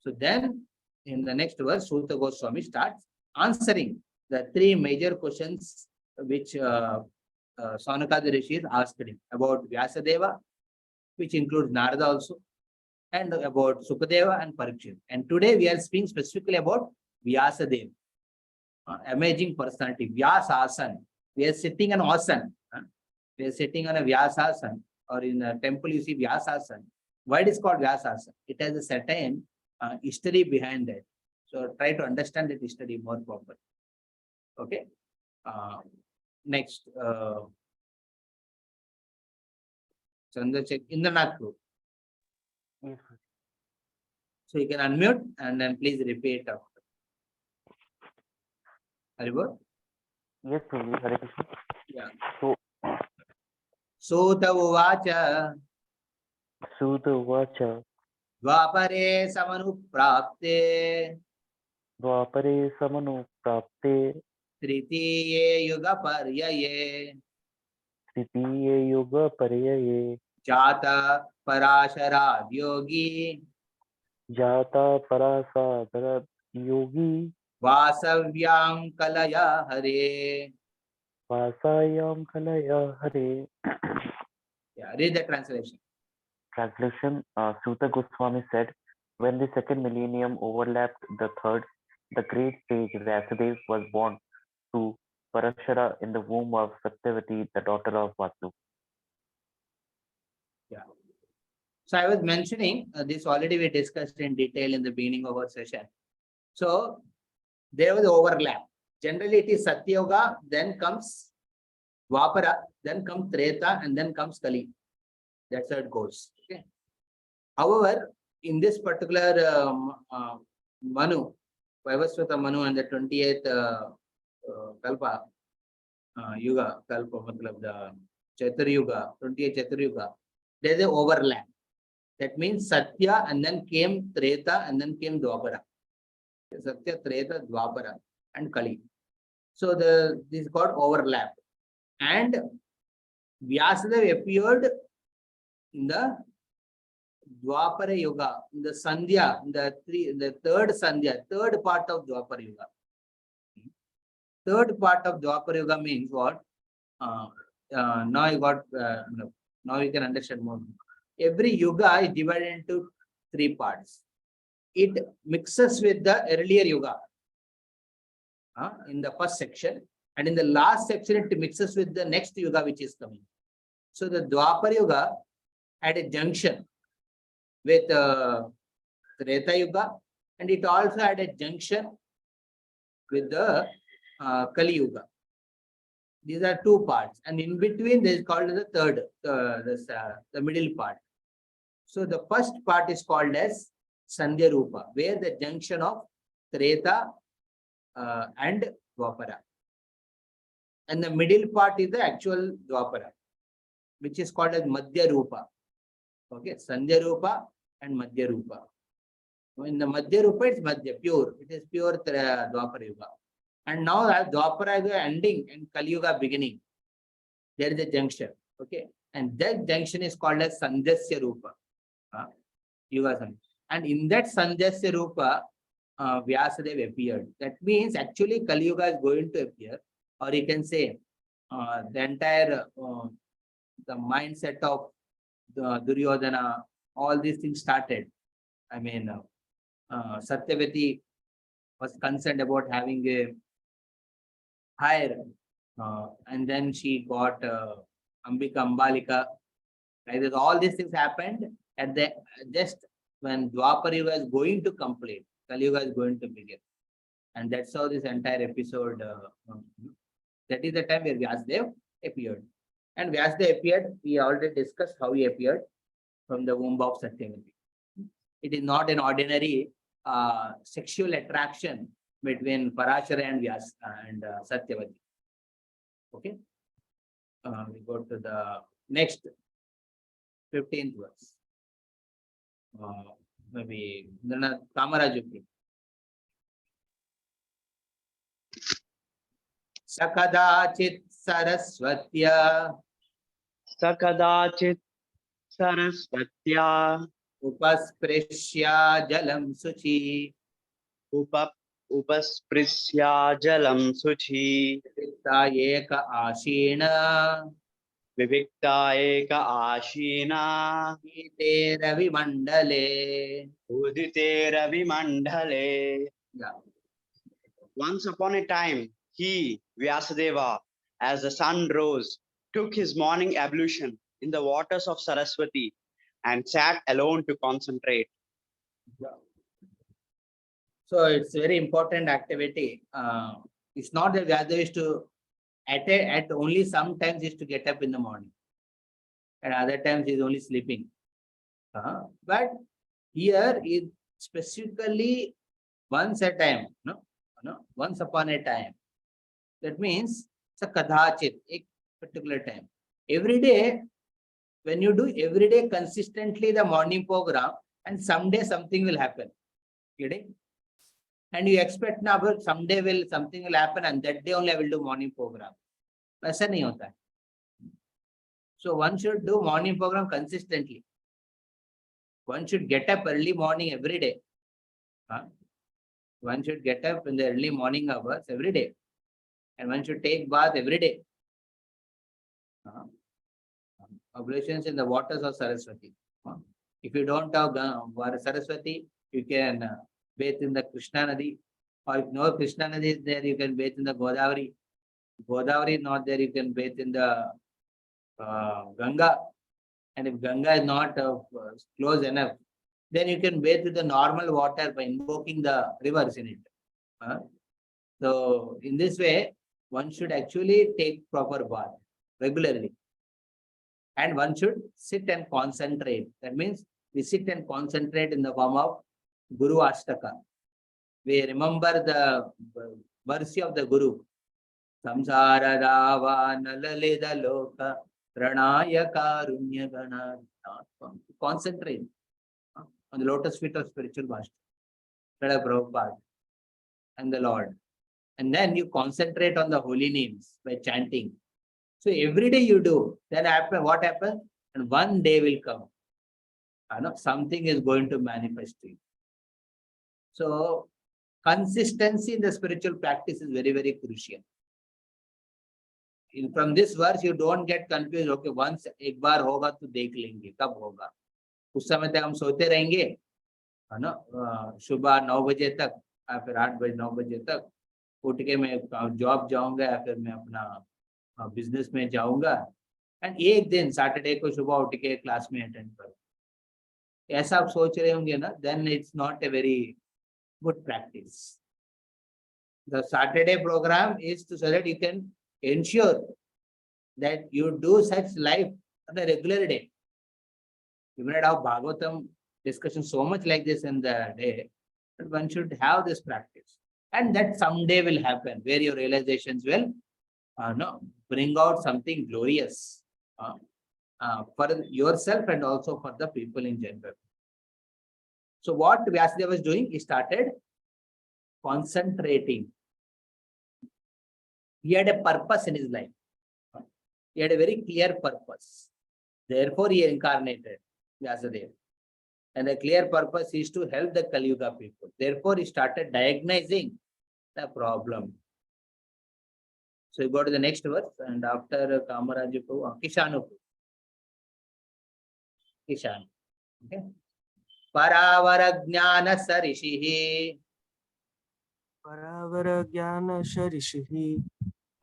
So then, in the next verse, Suta Goswami starts answering the three major questions which Saunakadi Rishi is asked him about Vyasadeva, which includes Narada also, and about Sukadeva and Parikshit. And today we are speaking specifically about Vyasadeva, amazing personality, Vyasasan. We are sitting on asan. We are sitting on a Vyasasan, or in a temple you see Vyasasan. Why it is called Vyasasan? It has a certain history behind that. So try to understand that history more properly. Okay. Next, Chandrachek Indranath Group. Yes, So you can unmute and then please repeat after. Haribol? yes, Prabhu, Hare Krishna. Yeah. So, Suta Uvacha Suta Vacha, Dvapare Samanuprapte Dvapare Samanu Prapte, Tritiye Yuga Paryaye Tritiye Yoga Paryaye, Jata Parashara Yogi Jata Parasadara Yogi, Vasavyam Kalaya Hare. Vasayam Kalaya Hare. Yeah, read the translation. Translation, Suta Goswami said, when the second millennium overlapped the third, the great sage Vyasdev was born to Parashara in the womb of Satyavati, the daughter of Vasu. Yeah. So I was mentioning this already we discussed in detail in the beginning of our session. So there was overlap. Generally it is Satya Yuga, then comes Dwapara, then comes Treta, and then comes Kali. That's how it goes. Okay. However, in this particular Manu, Vaivasvata Manu and the 28th Kalpa Yuga, Kalpa, the Chaitanya Yuga, 28th Chaitanya Yuga, there is an overlap. That means Satya and then came Treta and then came Dwapara. Satya, Treta, Dwapara and Kali. So this got overlapped. And Vyasadeva appeared in the Dwapara Yuga, in the Sandhya, the third Sandhya, third part of Dwapara Yuga. third part of Dwapara Yuga means what? Now you got, now you can understand more. Every yuga is divided into three parts. It mixes with the earlier yuga in the first section, and in the last section it mixes with the next yuga which is coming. So the Dwapara Yuga had a junction with Treta Yuga, and it also had a junction with the Kali Yuga. These are two parts, and in between there is called the third, the middle part. So the first part is called as Sandhya Rupa, where the junction of Treta and Dwapara. And the middle part is the actual Dwapara, which is called as Madhya Rupa. Okay, Sandhya Rupa and Madhya Rupa. In the Madhya Rupa, it's Madhya, pure. It is pure Dwapara Yuga. And now Dwapara Yuga ending and Kali Yuga beginning. There is a junction. Okay. And that junction is called as Sandhya Rupa. Yuga. And in that Sandhya Rupa, Vyasdev appeared. That means actually Kali Yuga is going to appear. Or you can say the entire the mindset of the Duryodhana, all these things started. I mean, Satyavati was concerned about having a higher, and then she got Ambika, Ambalika. Right? All these things happened at the just when Dwapara Yuga is going to complete, Kali Yuga is going to begin. And that's how this entire episode, that is the time where Vyasdev appeared. And Vyasdev appeared, we already discussed how he appeared from the womb of Satyavati. It is not an ordinary sexual attraction between Parashara and Vyas and Satyavati. Okay. We go to the next 15th verse. Maybe Kamaraju. Sakadachit Saraswatya Sakadachit Saraswatya Upasprishya Jalam Suchi Upasprisya Jalam Suchi Vivikta Eka Ashina Vivikta Eka Ashina Ite Ravi Mandale. Udite Ravi Mandale. Yeah. Once upon a time, he, Vyasadeva, as the sun rose, took his morning ablution in the waters of Saraswati and sat alone to concentrate. So it's very important activity. It's not that Vyasdev is to at only sometimes is to get up in the morning, and other times is only sleeping. But here is specifically once a time, once upon a time. That means it's a kadhachit, a particular time. Every day, when you do every day consistently the morning program, and someday something will happen. Getting? And you expect now someday something will happen, and that day only I will do morning program. ऐसा नहीं होता है. So one should do morning program consistently. One should get up early morning every day. One should get up in the early morning hours every day. And one should take bath every day. Ablutions in the waters of Saraswati. If you don't have Saraswati, you can bathe in the Krishna Nadi. Or if no Krishna Nadi is there, you can bathe in the Godavari. Godavari is not there, you can bathe in the Ganga. And if Ganga is not close enough, then you can bathe with the normal water by invoking the rivers in it. So in this way, one should actually take proper bath regularly. And one should sit and concentrate. That means we sit and concentrate in the form of Guru Ashtaka. We remember the mercy of the Guru. Samsara Rava Nalaleda Loka Pranaya Karunya Gana. Concentrate on the lotus feet of spiritual master, Srila Prabhupada and the Lord. And then you concentrate on the holy names by chanting. So every day you do, then what happens? And one day will come. Something is going to manifest to you. So consistency in the spiritual practice is very, very crucial. from this verse you don't get confused. Okay, once एक बार होगा तो देख लेंगे कब होगा, उस समय तक हम सोते रहेंगे, है ना, सुबह 9 बजे तक या फिर 8 बजे 9 बजे तक उठ के मैं जॉब जाऊंगा या फिर मैं अपना बिजनेस में जाऊंगा, एंड एक दिन सैटरडे को सुबह उठ के क्लास में अटेंड करूँ, ऐसा आप सोच रहे होंगे ना, then it's not a very good practice. The Saturday program is to so that you can ensure that you do such life on a regular day. You may not have Bhagavatam discussion so much like this in the day, but one should have this practice. And that someday will happen where your realizations will bring out something glorious for yourself and also for the people in general. So what Vyasdev was doing, he started concentrating. He had a purpose in his life. He had a very clear purpose. Therefore, he incarnated Vyasadeva. And the clear purpose is to help the Kali Yuga people. Therefore, he started diagnosing the problem. So you go to the next verse, and after Kamaraju, Kishanu. Kishan. Okay. Paravara Jnana Sarishihi. Paravara Jnana Sharishihi.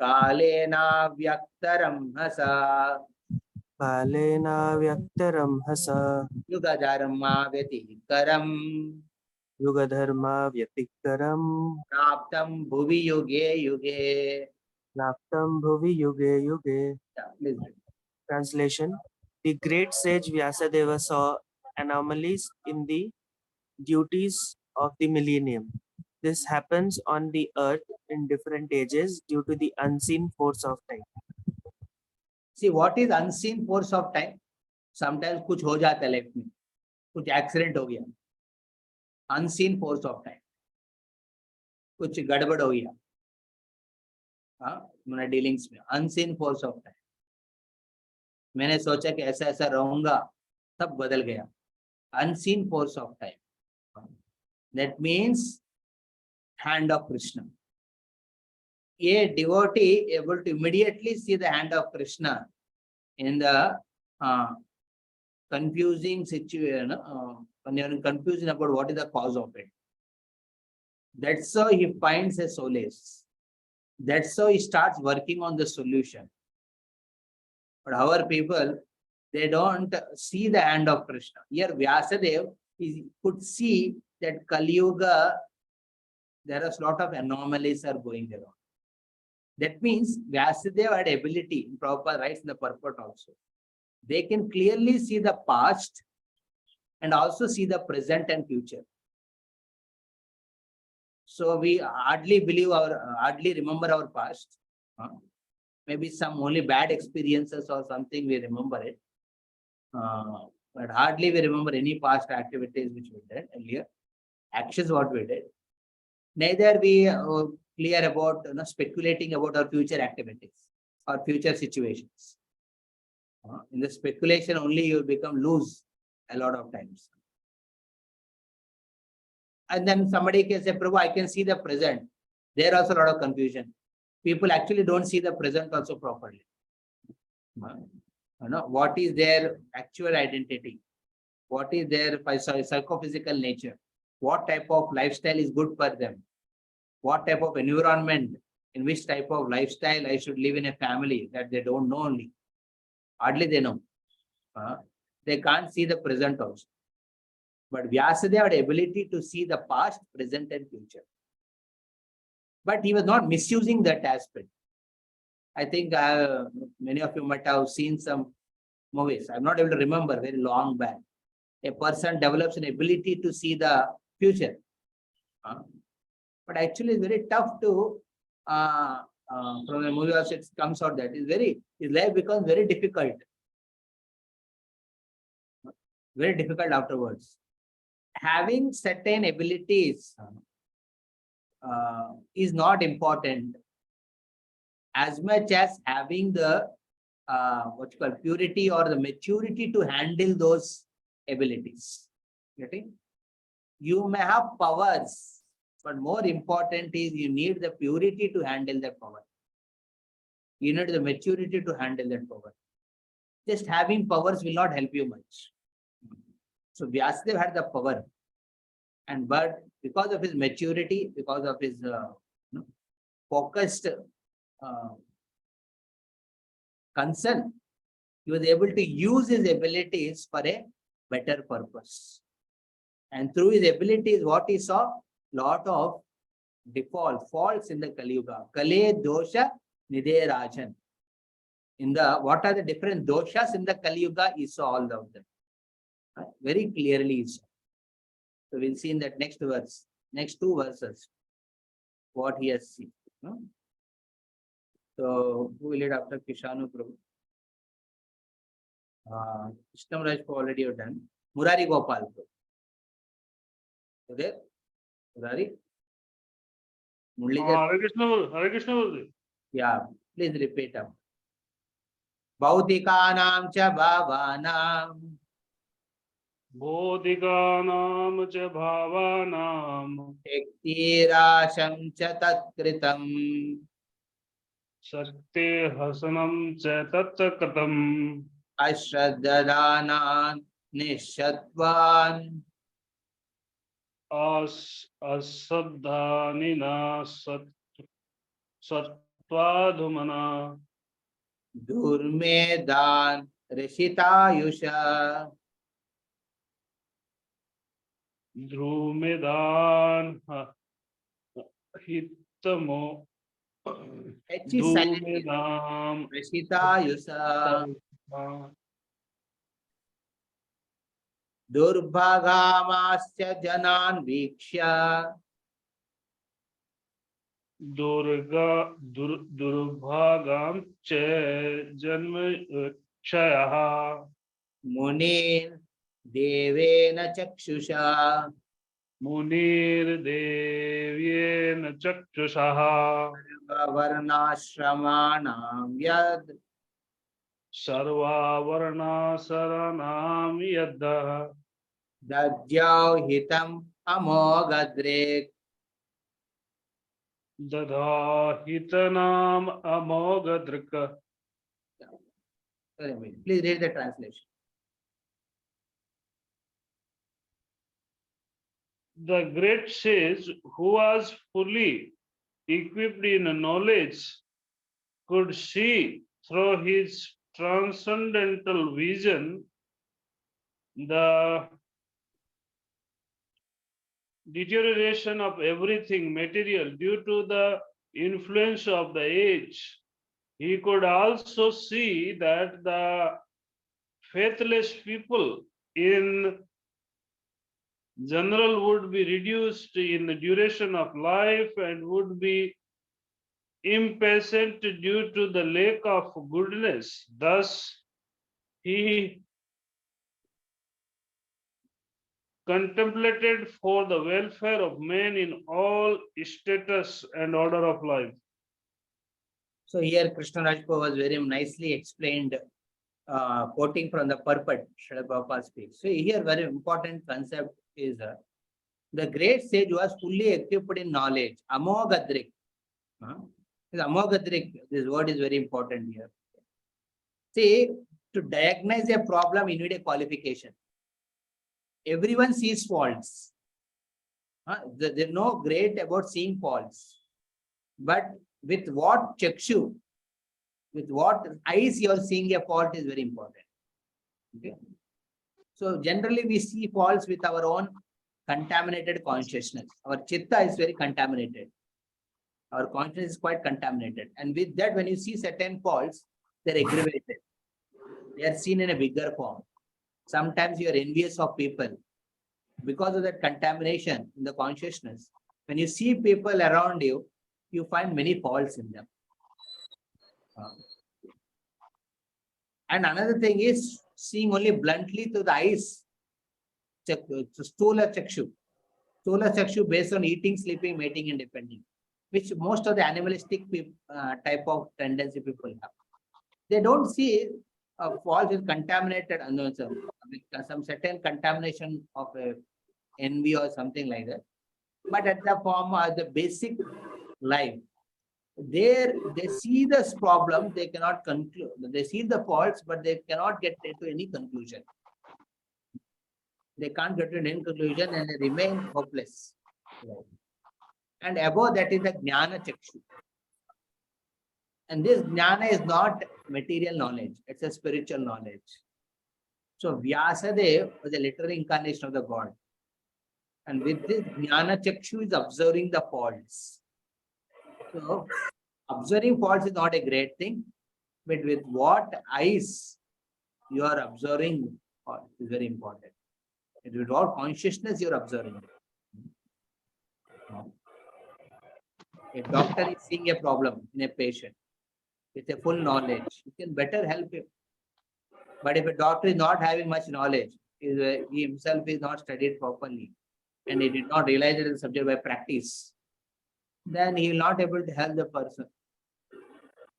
Kalena Vyaktaram Hasa. Kalena Vyaktaram Hasa. Yuga Dharma Vyatikaram. Yuga Dharma Vyatikaram. Praptam Bhuvi Yuge Yuge. Praptam Bhuvi Yuge Yuge. Yeah, please read. Translation. The great sage Vyasadeva saw anomalies in the duties of the millennium. This happens on the earth in different ages due to the unseen force of time. See, what is unseen force of time? Sometimes कुछ हो जाता है life में, कुछ accident हो गया, unseen force of time. कुछ गड़बड़ हो गया, हाँ, मेरे डीलिंग्स में unseen force of time. मैंने सोचा कि ऐसा ऐसा रहूंगा, तब बदल गया. Unseen force of time. That means hand of Krishna. A devotee able to immediately see the hand of Krishna in the confusing situation, when you are confused about what is the cause of it. That's how he finds a solace. That's how he starts working on the solution. But our people, they don't see the hand of Krishna. Here Vyasadeva could see that Kali Yuga, there are a lot of anomalies are going around. That means Vyasadeva had ability, Prabhupada writes in the purport also. They can clearly see the past and also see the present and future. So we hardly remember our past. Maybe some only bad experiences or something we remember it. But hardly we remember any past activities which we did earlier. Actions what we did. Neither we clear about speculating about our future activities or future situations. In the speculation only you become loose a lot of times. And then somebody can say, Prabhu, I can see the present. There also a lot of confusion. People actually don't see the present also properly. What is their actual identity? What is their psychophysical nature? What type of lifestyle is good for them? What type of environment, in which type of lifestyle I should live in a family, that they don't know only. Hardly they know. They can't see the present also. But Vyasadeva had ability to see the past, present and future. But he was not misusing that aspect. I think many of you might have seen some movies. I'm not able to remember very long back. A person develops an ability to see the future. But actually it's very tough to, from the movie also it comes out that his life becomes very difficult. Very difficult afterwards. Having certain abilities is not important as much as having the what you call purity or the maturity to handle those abilities. Getting? You may have powers, but more important is you need the purity to handle the power. You need the maturity to handle that power. Just having powers will not help you much. So Vyasdev had the power, but because of his maturity, because of his focused concern, he was able to use his abilities for a better purpose. And through his abilities, what he saw, lot of faults in the Kali Yuga. Kale dosha nide rajan. What are the different doshas in the Kali Yuga? He saw all of them. Very clearly he saw. So we'll see in that next verse, next two verses, what he has seen. So who will lead after Kishanu Prabhu? Krishnamraj already have done. Murari Gopal. Okay? Murari? Hare Krishna. Yeah, please repeat up. Bhaudikanam cha bhavanam. Bodhiganam cha bhavanam. Ektirasham cha tatkritam. Sakti hasanam cha tattakatam. Ashraddadanan nishatvan. Asaddhanina sattvadhumana. Durmedan rishitayusha. Dhrumedan hitamo. H is silent. Dhumedam Rishitayusha. Durbhagamasya janan viksha. Durbhagam che janma kshayaha. Munir devena chakshusha. Munir devyena chakshushaha. Varnashramanam yad. Sarva varnasaranam yadda. Dadyau hitam amogadrik. Dadahitanam amogadrika. Please read the translation. The great sage who was fully equipped in knowledge could see through his transcendental vision the deterioration of everything material due to the influence of the age. He could also see that the faithless people in general would be reduced in the duration of life and would be impatient due to the lack of goodness. Thus, he contemplated for the welfare of men in all status and order of life. So here Krishna Rajpur was very nicely explained, quoting from the purport Srila Prabhupada speaks. So here very important concept is the great sage was fully equipped in knowledge. Amogadrik. Amogadrik, this word is very important here. See, to diagnose a problem, you need a qualification. Everyone sees faults. There's no great about seeing faults. But with what chakshu, with what eyes you are seeing a fault is very important. Okay. So generally we see faults with our own contaminated consciousness. Our chitta is very contaminated. Our consciousness is quite contaminated. And with that, when you see certain faults, they're aggravated. They are seen in a bigger form. Sometimes you are envious of people. Because of that contamination in the consciousness, when you see people around you, you find many faults in them. And another thing is seeing only bluntly through the eyes. Stula chakshu. Stula chakshu based on eating, sleeping, mating, and depending, which most of the animalistic type of tendency people have. They don't see faults is contaminated, some certain contamination of envy or something like that. But at the form of the basic life, There they see this problem, they cannot conclude. They see the faults, but they cannot get to any conclusion. They can't get to any conclusion and they remain hopeless. And above that is the Jnana Chakshu. And this Jnana is not material knowledge, it's a spiritual knowledge. So Vyasadev was a literal incarnation of the God. And with this Jnana Chakshu is observing the faults. So observing faults is not a great thing, but with what eyes you are observing faults is very important. And with what consciousness you are observing. A doctor is seeing a problem in a patient with a full knowledge, you can better help him. But if a doctor is not having much knowledge, he himself is not studied properly, and he did not realize it as a subject by practice, then he will not able to help the person.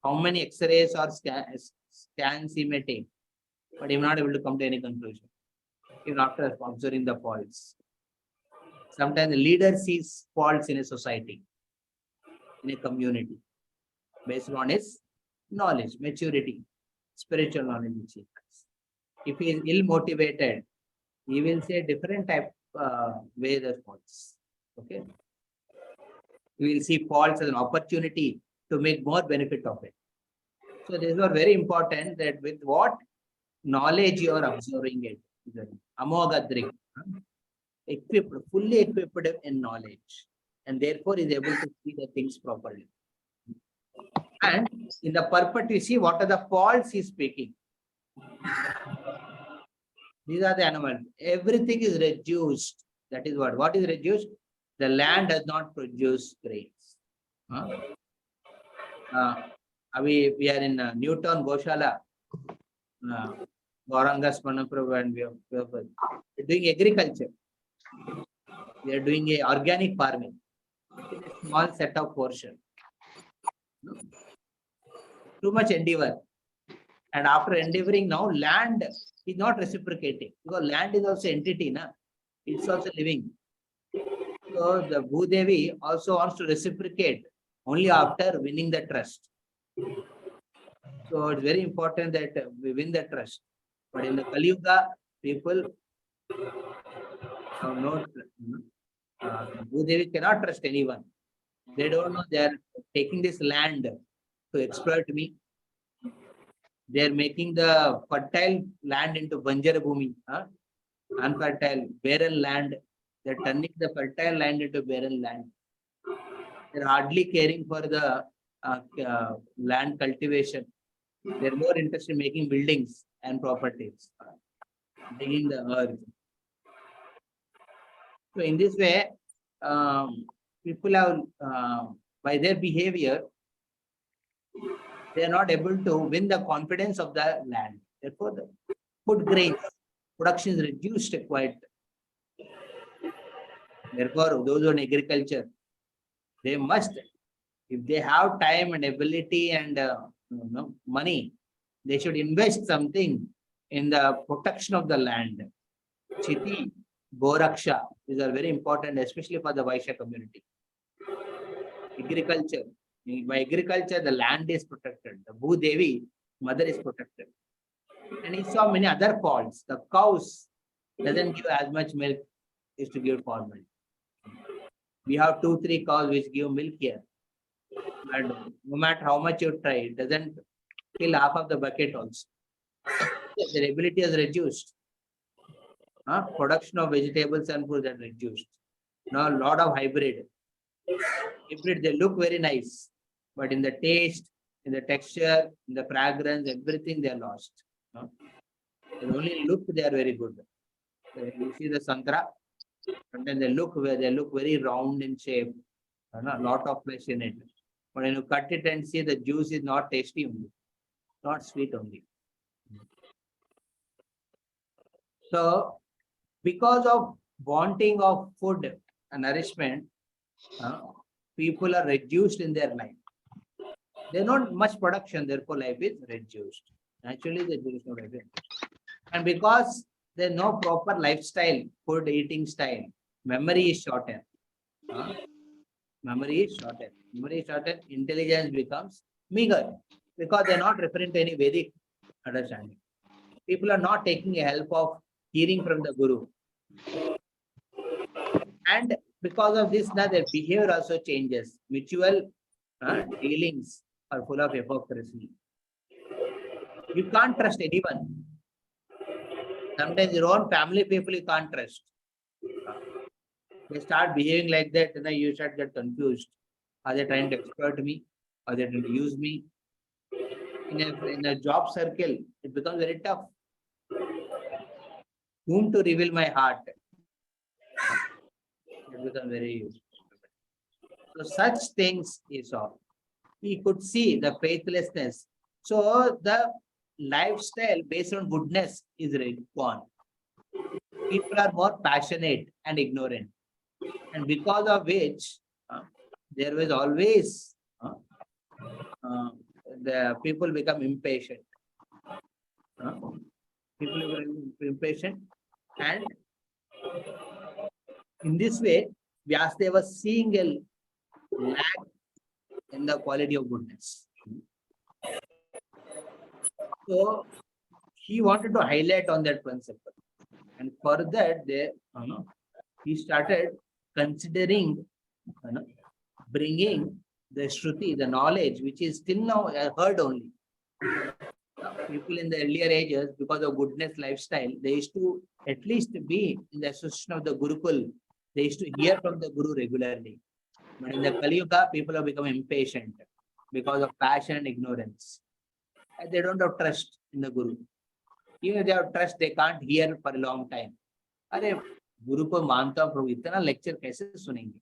How many X-rays or scans he may take, but he will not able to come to any conclusion, even after observing the faults. Sometimes the leader sees faults in a society, in a community, based on his knowledge, maturity, spiritual knowledge which he has. If he is ill-motivated, he will say different type way the faults. Okay. We will see faults as an opportunity to make more benefit of it. So this was very important, that with what knowledge you are observing it. Amogadrik, equipped, fully equipped in knowledge, and therefore is able to see the things properly. And in the purport, you see what are the faults he is speaking. These are the animals. Everything is reduced. That is what. What is reduced? The land does not produce grains. We are in Newtown, Goshala, Gaurangas, Manaprabhu, and we are doing agriculture. We are doing a organic farming. It's a small set of portion. Too much endeavor. And after endeavoring now, land is not reciprocating, because land is also entity, na? It's also living. So the Bhudevi also wants to reciprocate only after winning the trust. So it's very important that we win the trust. But in the Kali Yuga, people have no, Bhudevi cannot trust anyone. They don't know they are taking this land to exploit me. They are making the fertile land into Banjara Bhumi, unfertile, barren land. They are turning the fertile land into barren land. They are hardly caring for the land cultivation. They are more interested in making buildings and properties, digging the earth. So in this way, people have, by their behavior, they are not able to win the confidence of the land. Therefore, the food grains production is reduced quite. Therefore, those on agriculture, they must, if they have time and ability and money, they should invest something in the protection of the land. Chiti, Goraksha, these are very important, especially for the Vaishya community. Agriculture. By agriculture, the land is protected. The Bhudevi, mother, is protected. And he saw many other faults. The cows doesn't give as much milk as to give for milk. We have 2-3 cows which give milk here. And no matter how much you try, it doesn't fill half of the bucket also. Their ability is reduced. Production of vegetables and food is reduced. Now a lot of hybrid. Hybrid, they look very nice, but in the taste, in the texture, in the fragrance, everything they are lost. They only look, they are very good. So you see the santra, and then they look very round in shape, a lot of flesh in it. But when you cut it and see, the juice is not tasty only, not sweet only. So because of wanting of food and nourishment, people are reduced in their life. There's not much production, therefore life is reduced. Naturally, there is no life. And because there's no proper lifestyle, food eating style, memory is shortened. Memory is shortened. Memory is shortened, intelligence becomes meager because they're not referring to any Vedic understanding. People are not taking help of hearing from the Guru. And because of this, now their behavior also changes. Mutual dealings are full of hypocrisy. You can't trust anyone. Sometimes your own family people you can't trust. They start behaving like that, and then you start get confused. Are they trying to exploit me? Are they trying to use me? In a job circle, it becomes very tough. Whom to reveal my heart? It becomes very. So such things he saw. He could see the faithlessness. So the lifestyle based on goodness is gone. People are more passionate and ignorant. And because of which there was always the people become impatient. People become impatient, and in this way, Vyasdev was seeing a lack in the quality of goodness. So he wanted to highlight on that principle, and for that, he started considering bringing the Shruti, the knowledge, which is still now heard only. People in the earlier ages, because of goodness lifestyle, they used to at least be in the association of the Gurukul. They used to hear from the Guru regularly. But in the Kali Yuga, people have become impatient because of passion and ignorance. And they don't have trust in the Guru. Even if they have trust, they can't hear for a long time. अरे गुरु को मानता हूँ प्रभु, इतना lecture कैसे सुनेंगे?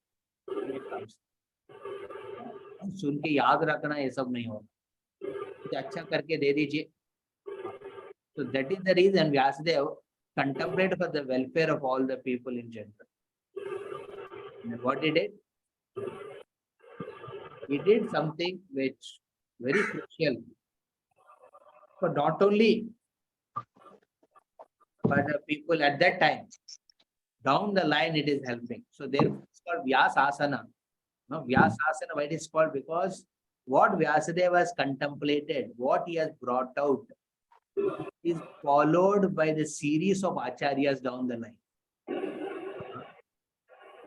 सुन के याद रखना ये सब नहीं होगा, कुछ अच्छा करके दे दीजिए. So that is the reason Vyasdev contemplated for the welfare of all the people in general. And what he did? He did something which very crucial for not only but the people at that time. Down the line, it is helping. So therefore, it's called Vyasasana. No, Vyasasana, why it is called? Because what Vyasadeva has contemplated, what he has brought out, is followed by the series of acharyas down the line.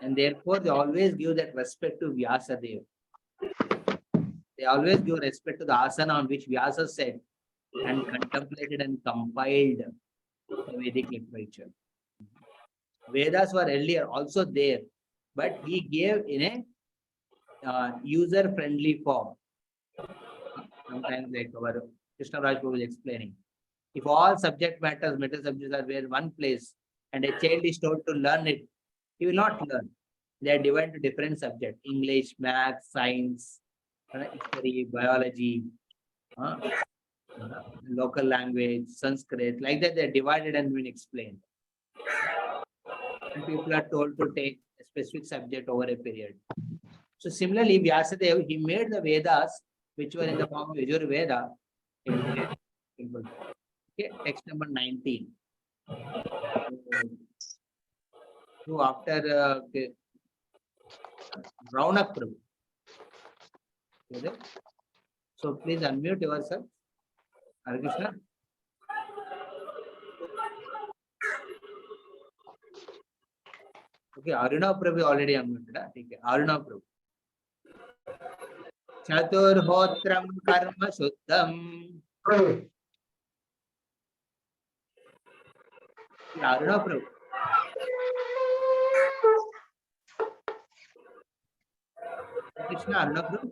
And therefore, they always give that respect to Vyasadeva. They always give respect to the asana on which Vyasa said and contemplated and compiled the Vedic literature. Vedas were earlier also there, but he gave in a user-friendly form. Sometimes like our Krishna Raj Prabhu was explaining. If all subject matters, meta subjects are there in one place, and a child is told to learn it, he will not learn. They are divided to different subjects: English, math, science, history, biology, local language, Sanskrit. Like that, they are divided and been explained. And people are told to take a specific subject over a period. So similarly, Vyasadeva, he made the Vedas, which were in the form of Yajur Veda. Okay, text number 19. So after Raunak Prabhu. So please unmute yourself. Hare Krishna. Okay, Aruna Prabhu already unmuted. Okay, Aruna Prabhu. Chaturhotram karma shuddham. Aruna Prabhu. Krishna, Aruna Prabhu.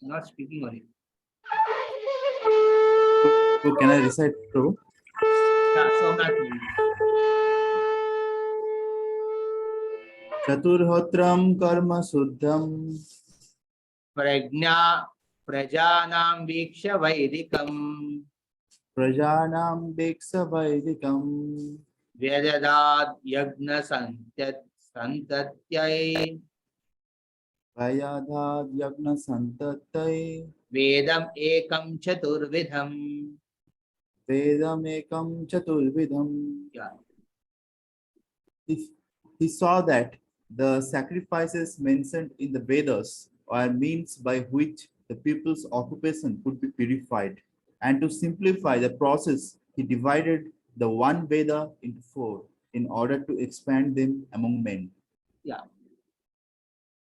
Not speaking only. So can I recite, Prabhu? Chaturhotram karma suddham Prajna prajanam viksha vaidikam prajanam beksa vaidikam Vyadat yagna santatyai Vyadad yagna santatai Vedam ekam chaturvidham. Vedam ekam chaturvidham. Yeah. he saw that the sacrifices mentioned in the Vedas are means by which the people's occupation could be purified. And to simplify the process, he divided the one Veda into four in order to expand them among men. Yeah.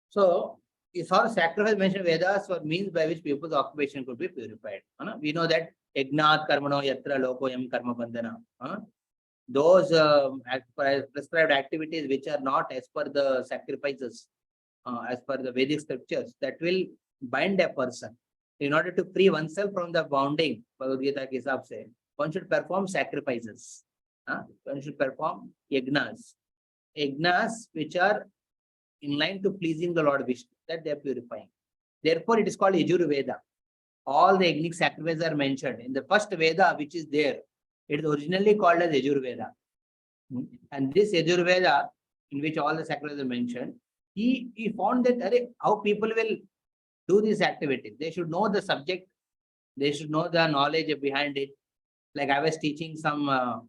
So, it's all sacrifice mentioned Vedas were means by which people's occupation could be purified. We know that Yagnat Karmano Yatra Lokoyam Karma Bandhana. Those prescribed activities which are not as per the sacrifices, as per the Vedic scriptures, that will bind a person. In order to free oneself from the bounding, Bhagavad Gita ke hisab se, one should perform sacrifices. One should perform yagnas. Yagnas which are in line to pleasing the Lord Vishnu, that they are purifying. Therefore, it is called Yajur Veda. All the yagnic sacrifices are mentioned. In the first Veda which is there, it is originally called as Yajur Veda. And this Yajur Veda, in which all the sacrifices are mentioned, he found that how people will do these activities. They should know the subject. They should know the knowledge behind it. Like I was teaching some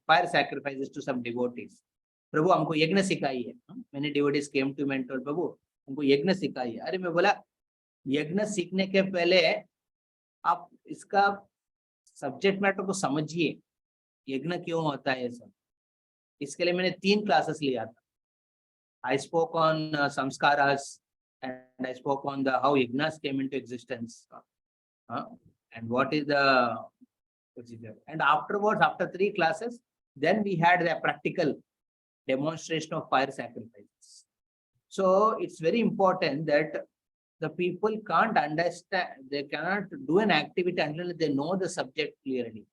fire sacrifices to some devotees. Prabhu, हमको यज्ञ सिखाइए. Many devotees came to me and told, Prabhu, हमको यज्ञ सिखाइए. अरे मैं बोला, यज्ञ सीखने के पहले आप इसका सब्जेक्ट मैटर को समझिए. यज्ञ क्यों होता है ये सब. इसके लिए मैंने 3 क्लासेस लिया था. I spoke on samskaras, and I spoke on the how yagnas came into existence, and what is the procedure. And afterwards, after 3 classes, then we had the practical demonstration of fire sacrifices. So it's very important that the people can't understand, they cannot do an activity until they know the subject clearly.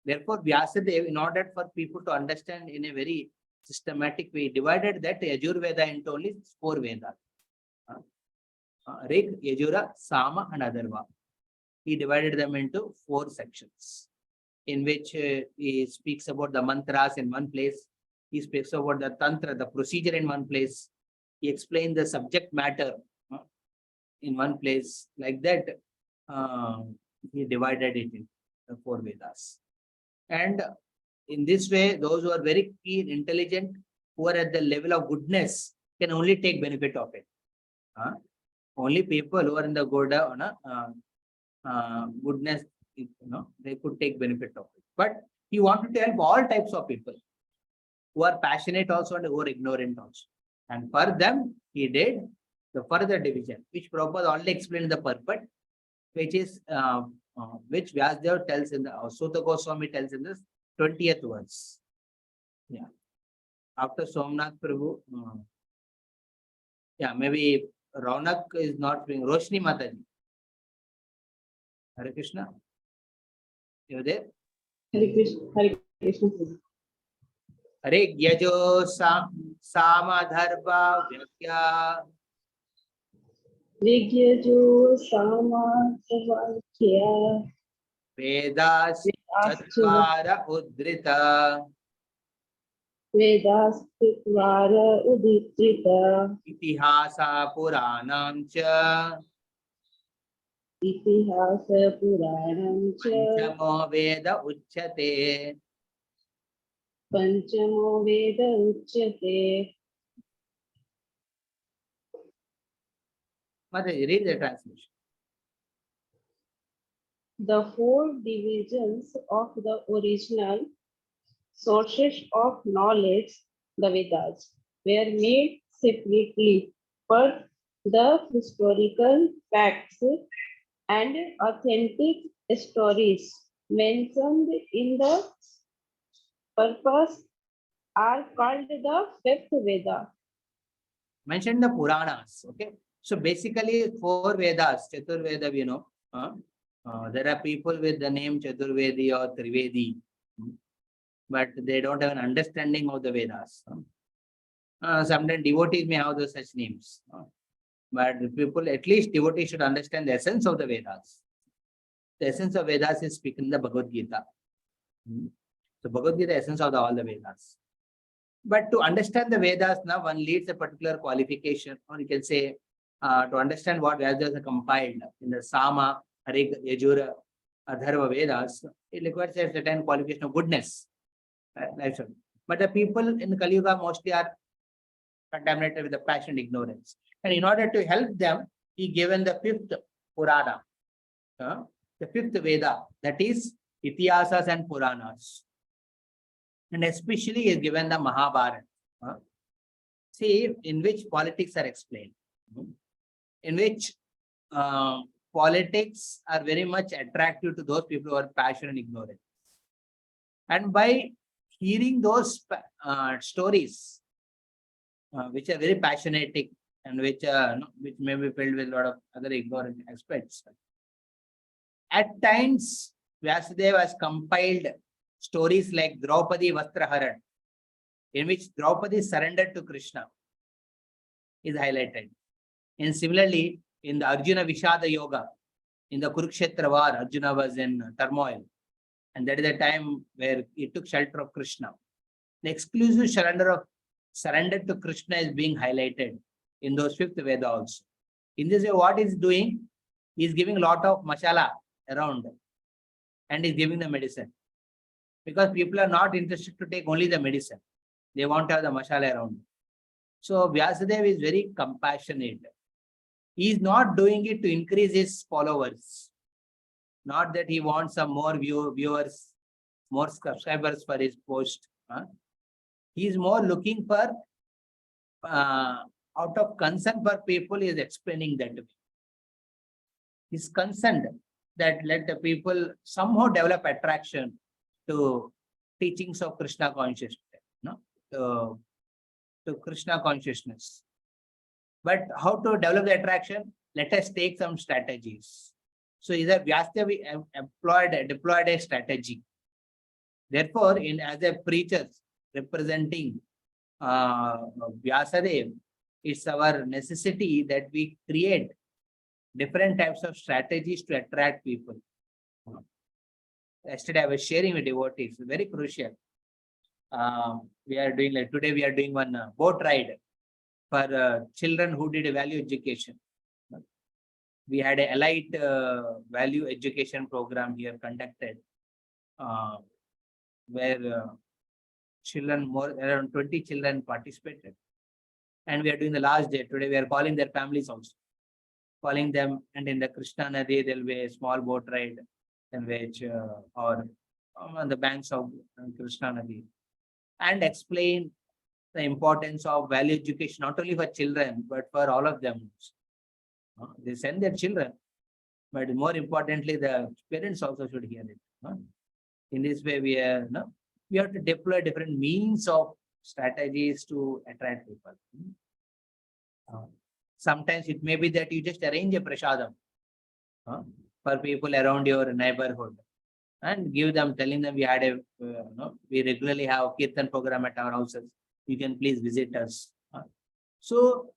Therefore, Vyasdev, in order for people to understand in a very systematic way, divided that Yajur Veda into only 4 Vedas. Rig, Yajura, Sama, and Atharva. He divided them into 4 sections, in which he speaks about the mantras in one place. He speaks about the tantra, the procedure in one place. He explained the subject matter in one place. Like that, he divided it into the 4 Vedas. And in this way, those who are very keen, intelligent, who are at the level of goodness, can only take benefit of it. Only people who are in the goodness, they could take benefit of it. But he wanted to help all types of people, who are passionate also and who are ignorant also. And for them, he did the further division, which Prabhupada already explained the purport, which is which Vyasdev tells in the Sutta Goswami tells in the 20th verse. Yeah. After Somnath Prabhu, yeah, maybe Raunak is not being Roshni Mataji. Hare Krishna. You there? Hare Krishna. Hare Krishna. Hare Gyajo Sama Dharva Vyakya. Rigyajo Sama Savakya. Vedas Chatvara Udrita. Vedas Chatvara Udrita. Itihasa Puranam Cha. Itihasa Puranam Cha. Panchamo Veda Uchyate. Panchamo Veda Uchyate. Mataji, read the translation. The 4 divisions of the original sources of knowledge, the Vedas, were made separately for the historical facts and authentic stories mentioned in the purpose are called the 5th Veda. Mention the Puranas. Okay. So basically 4 Vedas, Chaturveda, we know. There are people with the name Chaturvedi or Trivedi, but they don't have an understanding of the Vedas. Sometimes devotees may have those such names. But the people, at least devotees should understand the essence of the Vedas. The essence of Vedas is speaking in the Bhagavad Gita. So Bhagavad Gita, essence of all the Vedas. But to understand the Vedas, now one needs a particular qualification, or you can say, to understand what Vyasdev has compiled in the Sama, Rig, Yajura, Atharva Vedas, it requires a certain qualification of goodness. But the people in Kali Yuga mostly are contaminated with the passion and ignorance. And in order to help them, he given the fifth Purana, the fifth Veda, that is Itihasas and Puranas. And especially he is given the Mahabharata. See, in which politics are explained, in which politics are very much attractive to those people who are passionate and ignorant. And by hearing those stories, which are very passionate and which may be filled with a lot of other ignorant aspects, at times Vyasdev has compiled stories like Draupadi Vastraharan, in which Draupadi surrendered to Krishna, is highlighted. And similarly, in the Arjuna Vishada Yoga, in the Kurukshetra war, Arjuna was in turmoil. And that is the time where he took shelter of Krishna. The exclusive surrender to Krishna is being highlighted in those fifth Veda also. In this way, what he's doing, he's giving a lot of masala around and he's giving the medicine. Because people are not interested to take only the medicine. They want to have the masala around. So Vyasadeva is very compassionate. He is not doing it to increase his followers. Not that he wants some more viewers, more subscribers for his post. He is more looking for, out of concern for people, he is explaining that. He is concerned that let the people somehow develop attraction to teachings of Krishna consciousness, to Krishna consciousness. But how to develop the attraction? Let us take some strategies. So either Vyasdev deployed a strategy. Therefore, as a preacher representing Vyasadev, it's our necessity that we create different types of strategies to attract people. Yesterday I was sharing with devotees, very crucial. We are doing today we are doing one boat ride for children who did a value education. We had a elite value education program here conducted, where children, around 20 children participated. And we are doing the last day. Today we are calling their families also. Calling them, and in the Krishna Nadi there will be a small boat ride in which, or on the banks of Krishna Nadi, and explain the importance of value education, not only for children, but for all of them. They send their children, but more importantly, the parents also should hear it. In this way, we have to deploy different means of strategies to attract people. Sometimes it may be that you just arrange a prasadam for people around your neighborhood and give them, telling them we had a, we regularly have kirtan program at our houses. You can please visit us. So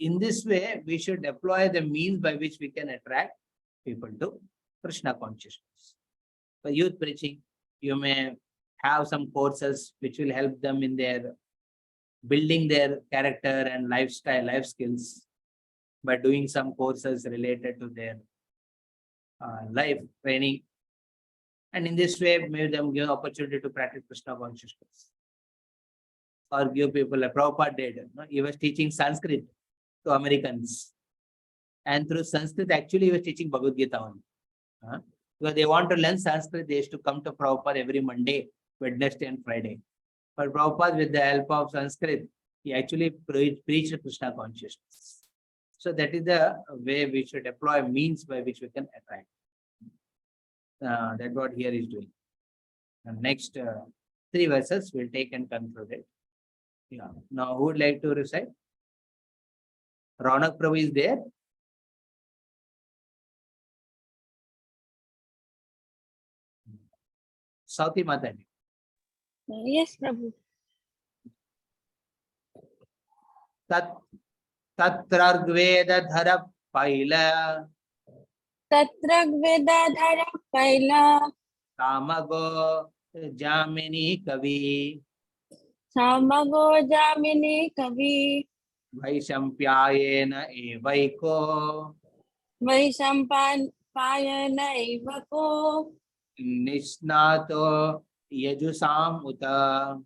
in this way, we should deploy the means by which we can attract people to Krishna consciousness. For youth preaching, you may have some courses which will help them in their building their character and lifestyle, life skills, by doing some courses related to their life training. And in this way, make them give opportunity to practice Krishna consciousness. Or give people, like Prabhupada did. He was teaching Sanskrit to Americans. And through Sanskrit, actually, he was teaching Bhagavad Gita only. Because they want to learn Sanskrit, they used to come to Prabhupada every Monday, Wednesday, and Friday. But Prabhupada, with the help of Sanskrit, he actually preached Krishna consciousness. So that is the way we should deploy means by which we can attract. That's what here is doing. And next 3 verses we'll take and conclude it. Yeah. Now, who would like to recite? Ronak Prabhu is there. Sauti Mataji. Yes, Prabhu. Tatragveda dhara paila Tatragveda dhara paila Kamago Jamini Kavi Samago Jamini Kavi Vaishampyayena evaiko Vaishampan Payana Ivako Nisnato Yajusam Uta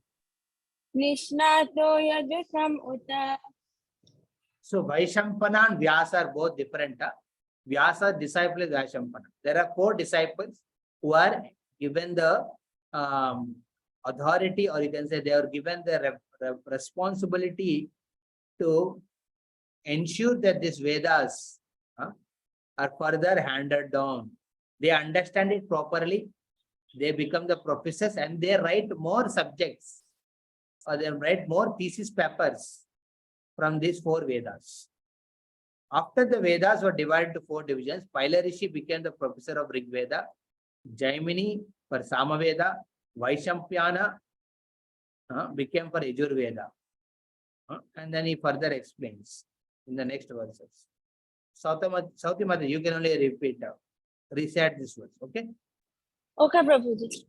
Nishnato yajasam uta. So Vaishampana and Vyasa are both different. Vyasa disciple is Vaishampana. There are 4 disciples who are given the authority, or you can say they are given the responsibility to ensure that these Vedas are further handed down. They understand it properly. They become the professors and they write more subjects, or they write more thesis papers from these 4 Vedas. After the Vedas were divided to 4 divisions, Paila Rishi became the professor of Rig Veda, Jaimini for Samaveda, Vaishampyana became for Yajur Veda. And then he further explains in the next verses. Sauti Mata, you can only repeat, recite this verse, okay? Okay, Prabhuji.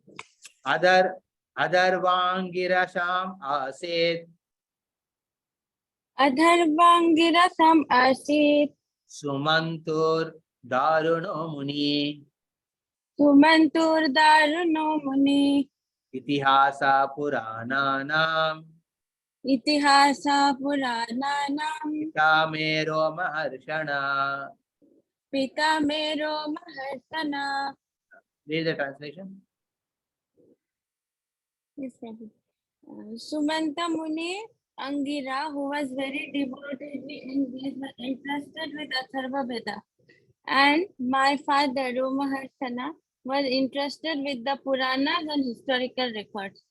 Adarvangirasham aset Adharvangirasam asit. Sumantur Daruno Muni Sumantur daruno muni. Itihasa Purananam Itihasa purananam. Kamero Maharshana. Pita mero maharsana. Read the translation. Yes, Prabhu. Sumanta Muni Angira, who was very devotedly engaged, entrusted with Atharva Veda, and my father Romaharsana was entrusted with the Puranas and historical records.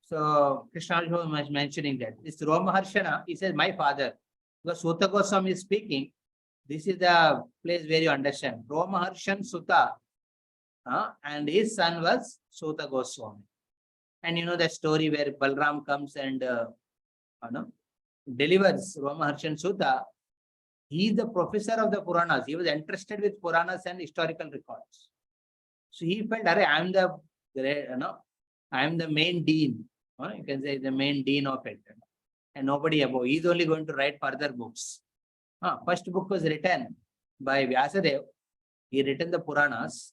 So Krishna was mentioning that this Romaharshana, he says, my father. Because Sutta Goswami is speaking, this is the place where you understand. Romaharshan Sutta, and his son was Sutta Goswami. And you know the story where Balram comes and delivers Romaharshan Sutta. He is the professor of the Puranas. He was entrusted with Puranas and historical records. So he felt, I am the I am the main dean. You can say the main dean of it. And nobody above. He is only going to write further books. First book was written by Vyasdev. He written the Puranas.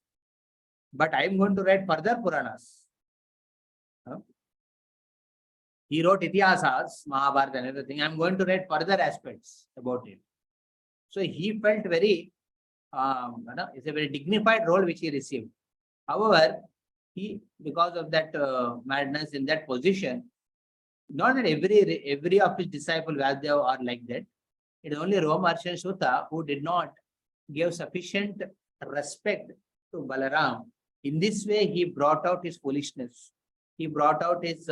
But I am going to write further Puranas. He wrote Itihasas, Mahabharata and everything. I am going to write further aspects about it. So he felt very, it's a very dignified role which he received. However, he, because of that madness in that position, not that every of his disciples Vyasdev are like that. It is only Romaharshan Sutta who did not give sufficient respect to Balaram. In this way, he brought out his foolishness. He brought out his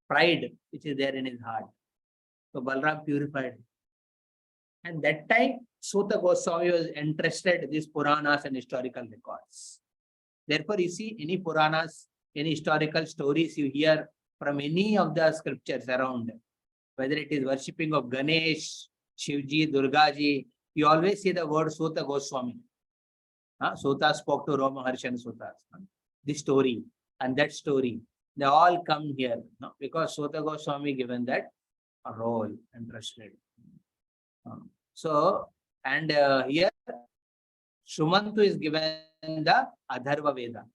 pride, which is there in his heart. So Balaram purified him. And that time, Sutta Goswami was entrusted in these Puranas and historical records. Therefore, you see any Puranas, any historical stories you hear from any of the scriptures around, whether it is worshipping of Ganesh, Shivji, Durgaji, you always see the word Sutta Goswami. Sutta spoke to Romaharshan Suttas. This story and that story, they all come here because Sutta Goswami given that role and trusted. So, and here Shumantu is given the Adharva Veda.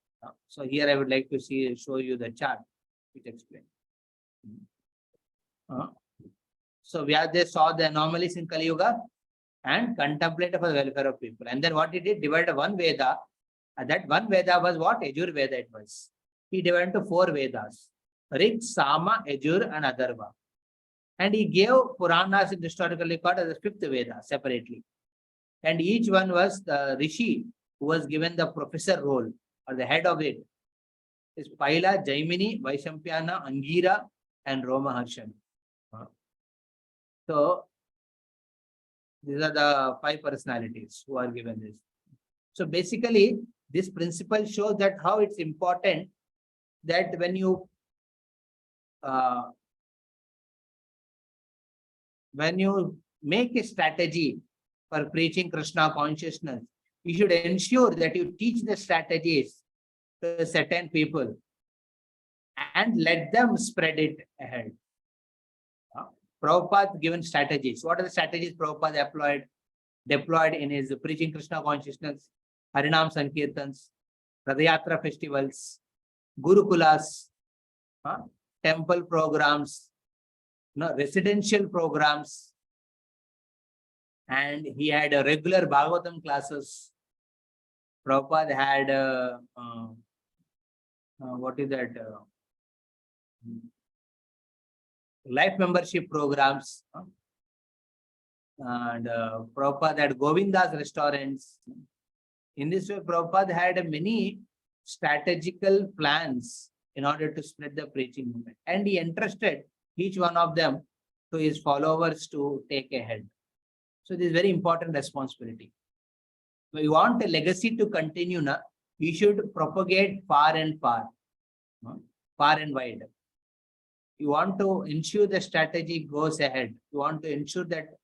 So here I would like to show you the chart which explains. So Vyasdev saw the anomalies in Kali Yuga and contemplated for the welfare of people. And then what he did, divided one Veda. And that one Veda was what? Yajur Veda it was. He divided into 4 Vedas. Rig, Sama, Yajur and Adharva. And he gave Puranas in historical record as the 5th Veda separately. And each one was the Rishi who was given the professor role or the head of it. Is Paila, Jaimini, Vaishampyana, Angira and Romaharshan. So these are the 5 personalities who are given this. So basically, this principle shows that how it's important that when you make a strategy for preaching Krishna consciousness, you should ensure that you teach the strategies to certain people and let them spread it ahead. Prabhupada given strategies. What are the strategies Prabhupada deployed in his preaching Krishna consciousness? Harinam Sankirtans, Radhayatra festivals, Gurukulas, temple programs, residential programs, and he had a regular Bhagavatam classes. Prabhupada had what is that? Life membership programs. And Prabhupada had Govinda's restaurants. In this way, Prabhupada had many strategical plans in order to spread the preaching movement. And he entrusted each one of them to his followers to take ahead. So this is very important responsibility. If you want a legacy to continue, you should propagate far and far and wide. You want to ensure the strategy goes ahead. You want to ensure that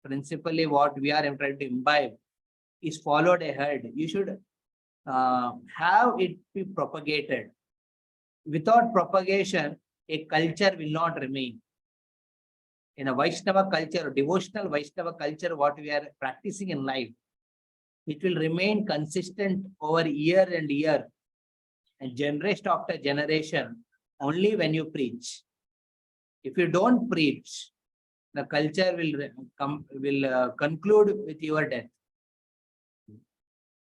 principally what we are trying to imbibe is followed ahead. You should have it be propagated. Without propagation, a culture will not remain. In a Vaishnava culture, devotional Vaishnava culture, what we are practicing in life, it will remain consistent over year and year and generation after generation only when you preach. If you don't preach, the culture will conclude with your death.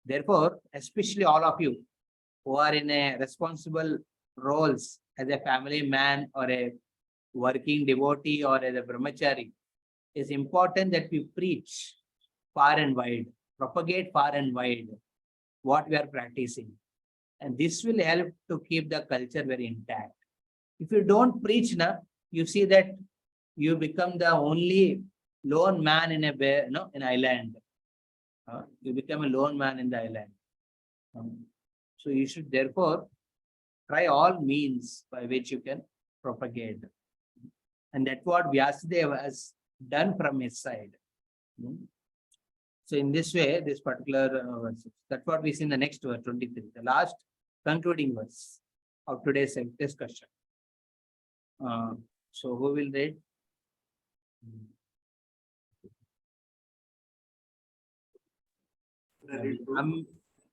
Therefore, especially all of you who are in a responsible roles as a family man or a working devotee or as a brahmachari, it's important that we preach far and wide, propagate far and wide what we are practicing. And this will help to keep the culture very intact. If you don't preach, you see that you become the only lone man in an island. You become a lone man in the island. So you should therefore try all means by which you can propagate. And that's what Vyasdev has done from his side. So in this way, this particular verse, that's what we see in the next verse, 23, the last concluding verse of today's discussion. So who will read?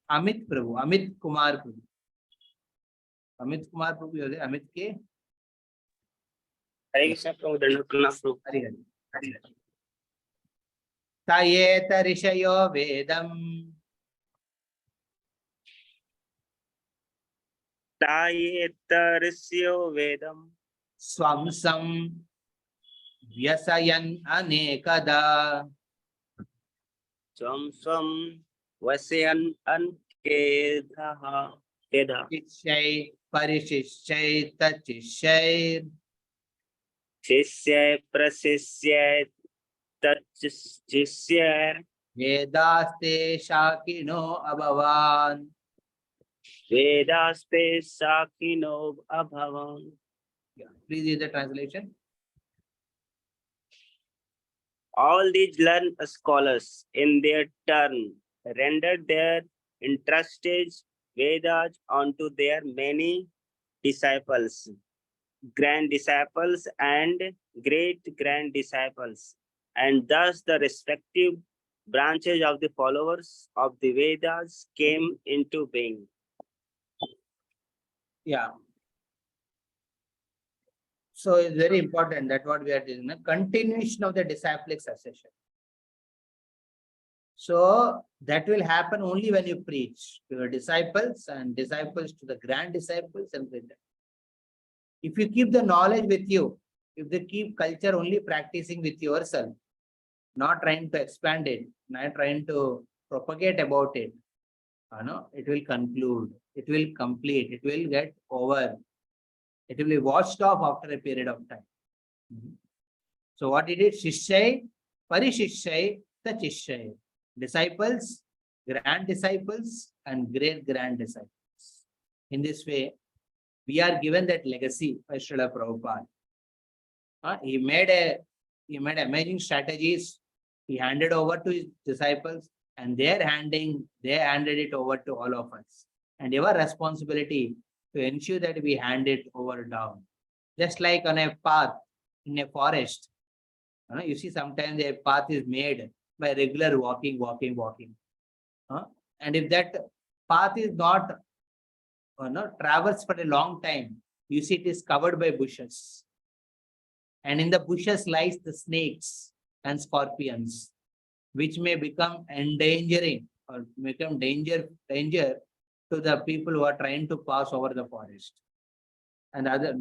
Amit Prabhu, Amit Kumar Prabhu. Amit Kumar Prabhu, you are Amit K. Hare Krishna Prabhu, Prabhu. Hare Hare. Tayeta Rishayo Vedam. Tayeta Rishayo Vedam. Swamsam Vyasayan Anekada. Swam Vasayan Ankeda. Shishay Parishishay Tachishay. Shishay Prasishay Tachishay. Vedaste Shakino Abhavan. Vedaste Shakino Abhavan. Please read the translation. All these learned scholars in their turn rendered their entrusted Vedas onto their many disciples, grand disciples and great grand disciples, and thus the respective branches of the followers of the Vedas came into being. Yeah. So it's very important that what we are doing, a continuation of the disciplic succession. So that will happen only when you preach to your disciples and disciples to the grand disciples and great. If you keep the knowledge with you, if they keep culture only practicing with yourself, not trying to expand it, not trying to propagate about it, it will conclude, it will complete, it will get over. It will be washed off after a period of time. So what it is, Shishai, Parishishai, Tachishai. Disciples, grand disciples, and great grand disciples. In this way, we are given that legacy by Srila Prabhupada. He made amazing strategies. He handed over to his disciples, and they handed it over to all of us. And our responsibility to ensure that we hand it over down. Just like on a path in a forest, you see sometimes a path is made by regular walking. And if that path is not traversed for a long time, you see it is covered by bushes. And in the bushes lies the snakes and scorpions, which may become endangering or become danger to the people who are trying to pass over the forest. And other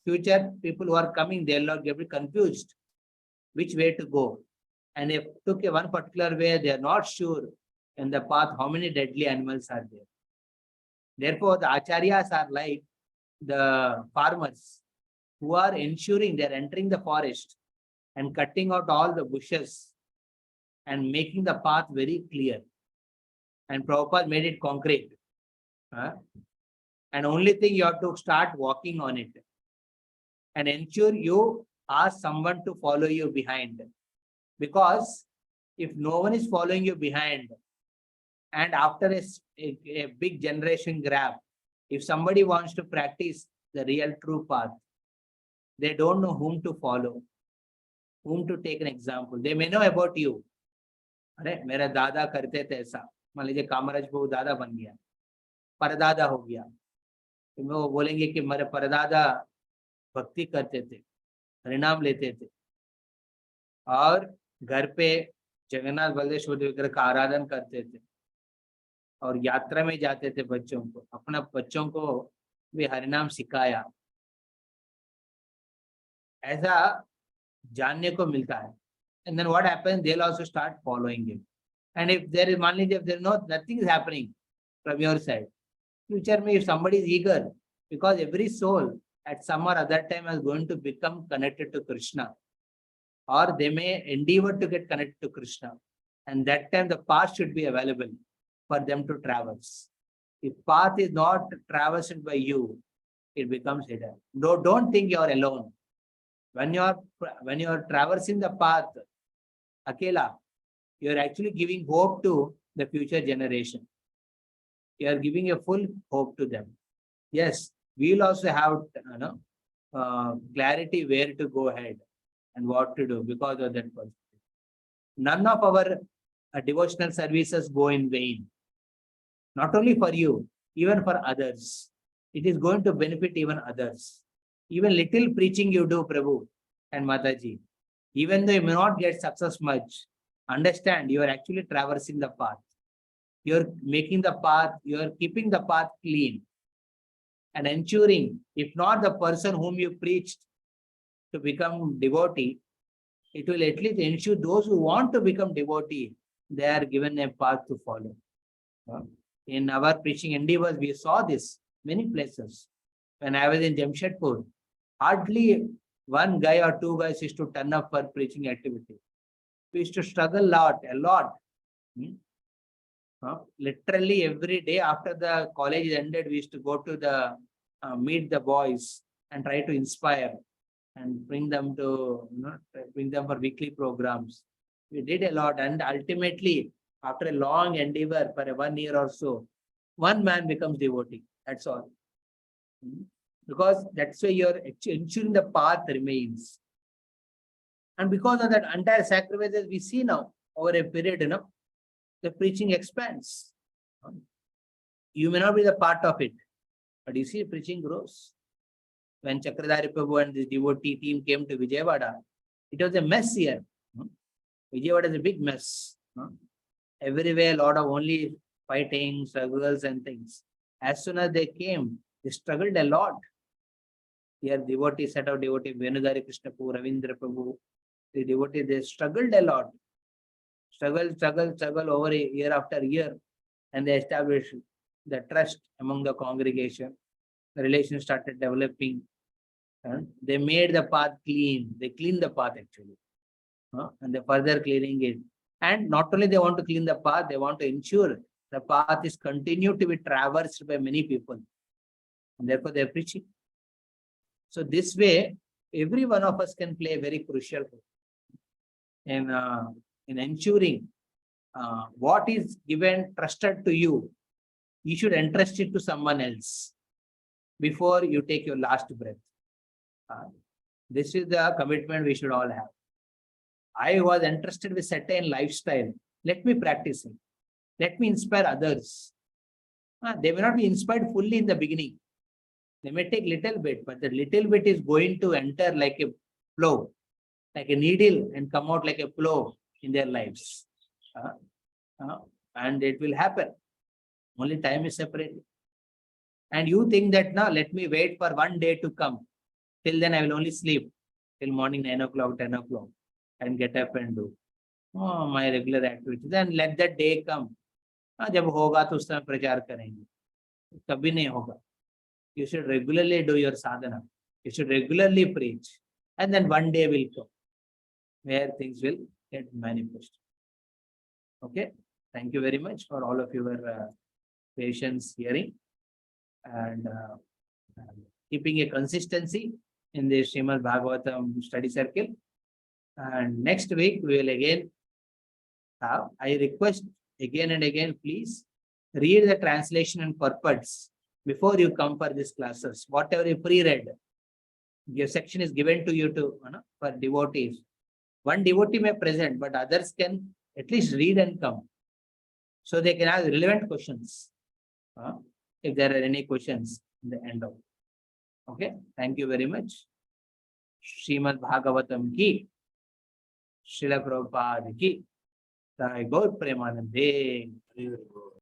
future people who are coming, they'll not get confused which way to go. And if took a one particular way, they are not sure in the path how many deadly animals are there. Therefore, the acharyas are like the farmers who are ensuring they are entering the forest and cutting out all the bushes and making the path very clear. And Prabhupada made it concrete. And only thing you have to start walking on it. And ensure you ask someone to follow you behind. Because if no one is following you behind, and after a big generation gap, if somebody wants to practice the real true path, they don't know whom to follow, whom to take an example. They may know about you. अरे मेरा दादा करते थे ऐसा, मान लीजिए कामराज बाबू दादा बन गया, परदादा हो गया, तो वो बोलेंगे कि मेरे परदादा भक्ति करते थे, हरिनाम लेते थे और घर पे जगन्नाथ बलदेव सुभद्रा विग्रह का आराधन करते थे और यात्रा में जाते थे, बच्चों को अपना बच्चों को भी हरिनाम सिखाया, ऐसा जानने को मिलता है. And then what happens? They'll also start following him. And if there is money, if there is nothing is happening from your side, future may if somebody is eager, because every soul at some or other time is going to become connected to Krishna, or they may endeavor to get connected to Krishna, and that time the path should be available for them to traverse. If path is not traversed by you, it becomes hidden. Don't think you are alone. When you are traversing the path, akela, you are actually giving hope to the future generation. You are giving a full hope to them. Yes, we will also have clarity where to go ahead and what to do because of that person. None of our devotional services go in vain. Not only for you, even for others. It is going to benefit even others. Even little preaching you do, Prabhu and Mataji, even though you may not get success much, understand you are actually traversing the path. You are making the path, you are keeping the path clean and ensuring, if not the person whom you preached to become devotee, it will at least ensure those who want to become devotee, they are given a path to follow. In our preaching endeavors, we saw this many places. When I was in Jamshedpur, hardly one guy or two guys used to turn up for preaching activity. We used to struggle a lot. Literally every day after the college ended, we used to go to the meet the boys and try to inspire and bring them for weekly programs. We did a lot, and ultimately, after a long endeavor for 1 year or so, one man becomes devotee. That's all. Because that's why you're ensuring the path remains. And because of that entire sacrifices we see now over a period, the preaching expands. You may not be the part of it, but you see preaching grows. When Chakradhari Prabhu and the devotee team came to Vijayawada, it was a mess here. Vijayawada is a big mess. Everywhere, a lot of only fighting, struggles and things. As soon as they came, they struggled a lot. Here, devotees, set of devotees, Venudhari Krishna Prabhu, Ravindra Prabhu, the devotees, they struggled a lot. Struggle over a year after year. And they established the trust among the congregation. The relations started developing. They made the path clean. They cleaned the path actually. And they further cleaning it. And not only they want to clean the path, they want to ensure the path is continued to be traversed by many people. And therefore, they are preaching. So this way, every one of us can play a very crucial role in ensuring what is given, trusted to you, you should entrust it to someone else before you take your last breath. This is the commitment we should all have. I was entrusted with certain lifestyle. Let me practice it. Let me inspire others. They may not be inspired fully in the beginning. They may take little bit, but the little bit is going to enter like a plow, like a needle, and come out like a plow in their lives. And it will happen. Only time is separated. And you think that now, let me wait for one day to come. Till then, I will only sleep till morning 9 o'clock, 10 o'clock, and get up and do my regular activities. Then let that day come. जब होगा तो उस समय प्रचार करेंगे. कभी नहीं होगा. You should regularly do your sadhana. You should regularly preach. And then one day will come where things will get manifested. Okay. Thank you very much for all of your patience hearing and keeping a consistency in the Srimad Bhagavatam study circle. And next week we will again have, I request again and again, please read the translation and purports before you come for these classes. Whatever you pre-read, your section is given to you to for devotees. One devotee may present, but others can at least read and come. So they can ask relevant questions. If there are any questions in the end of it. Okay. Thank you very much. Srimad Bhagavatam ki, Srila Prabhupada ki, Jai Gaur Premanande.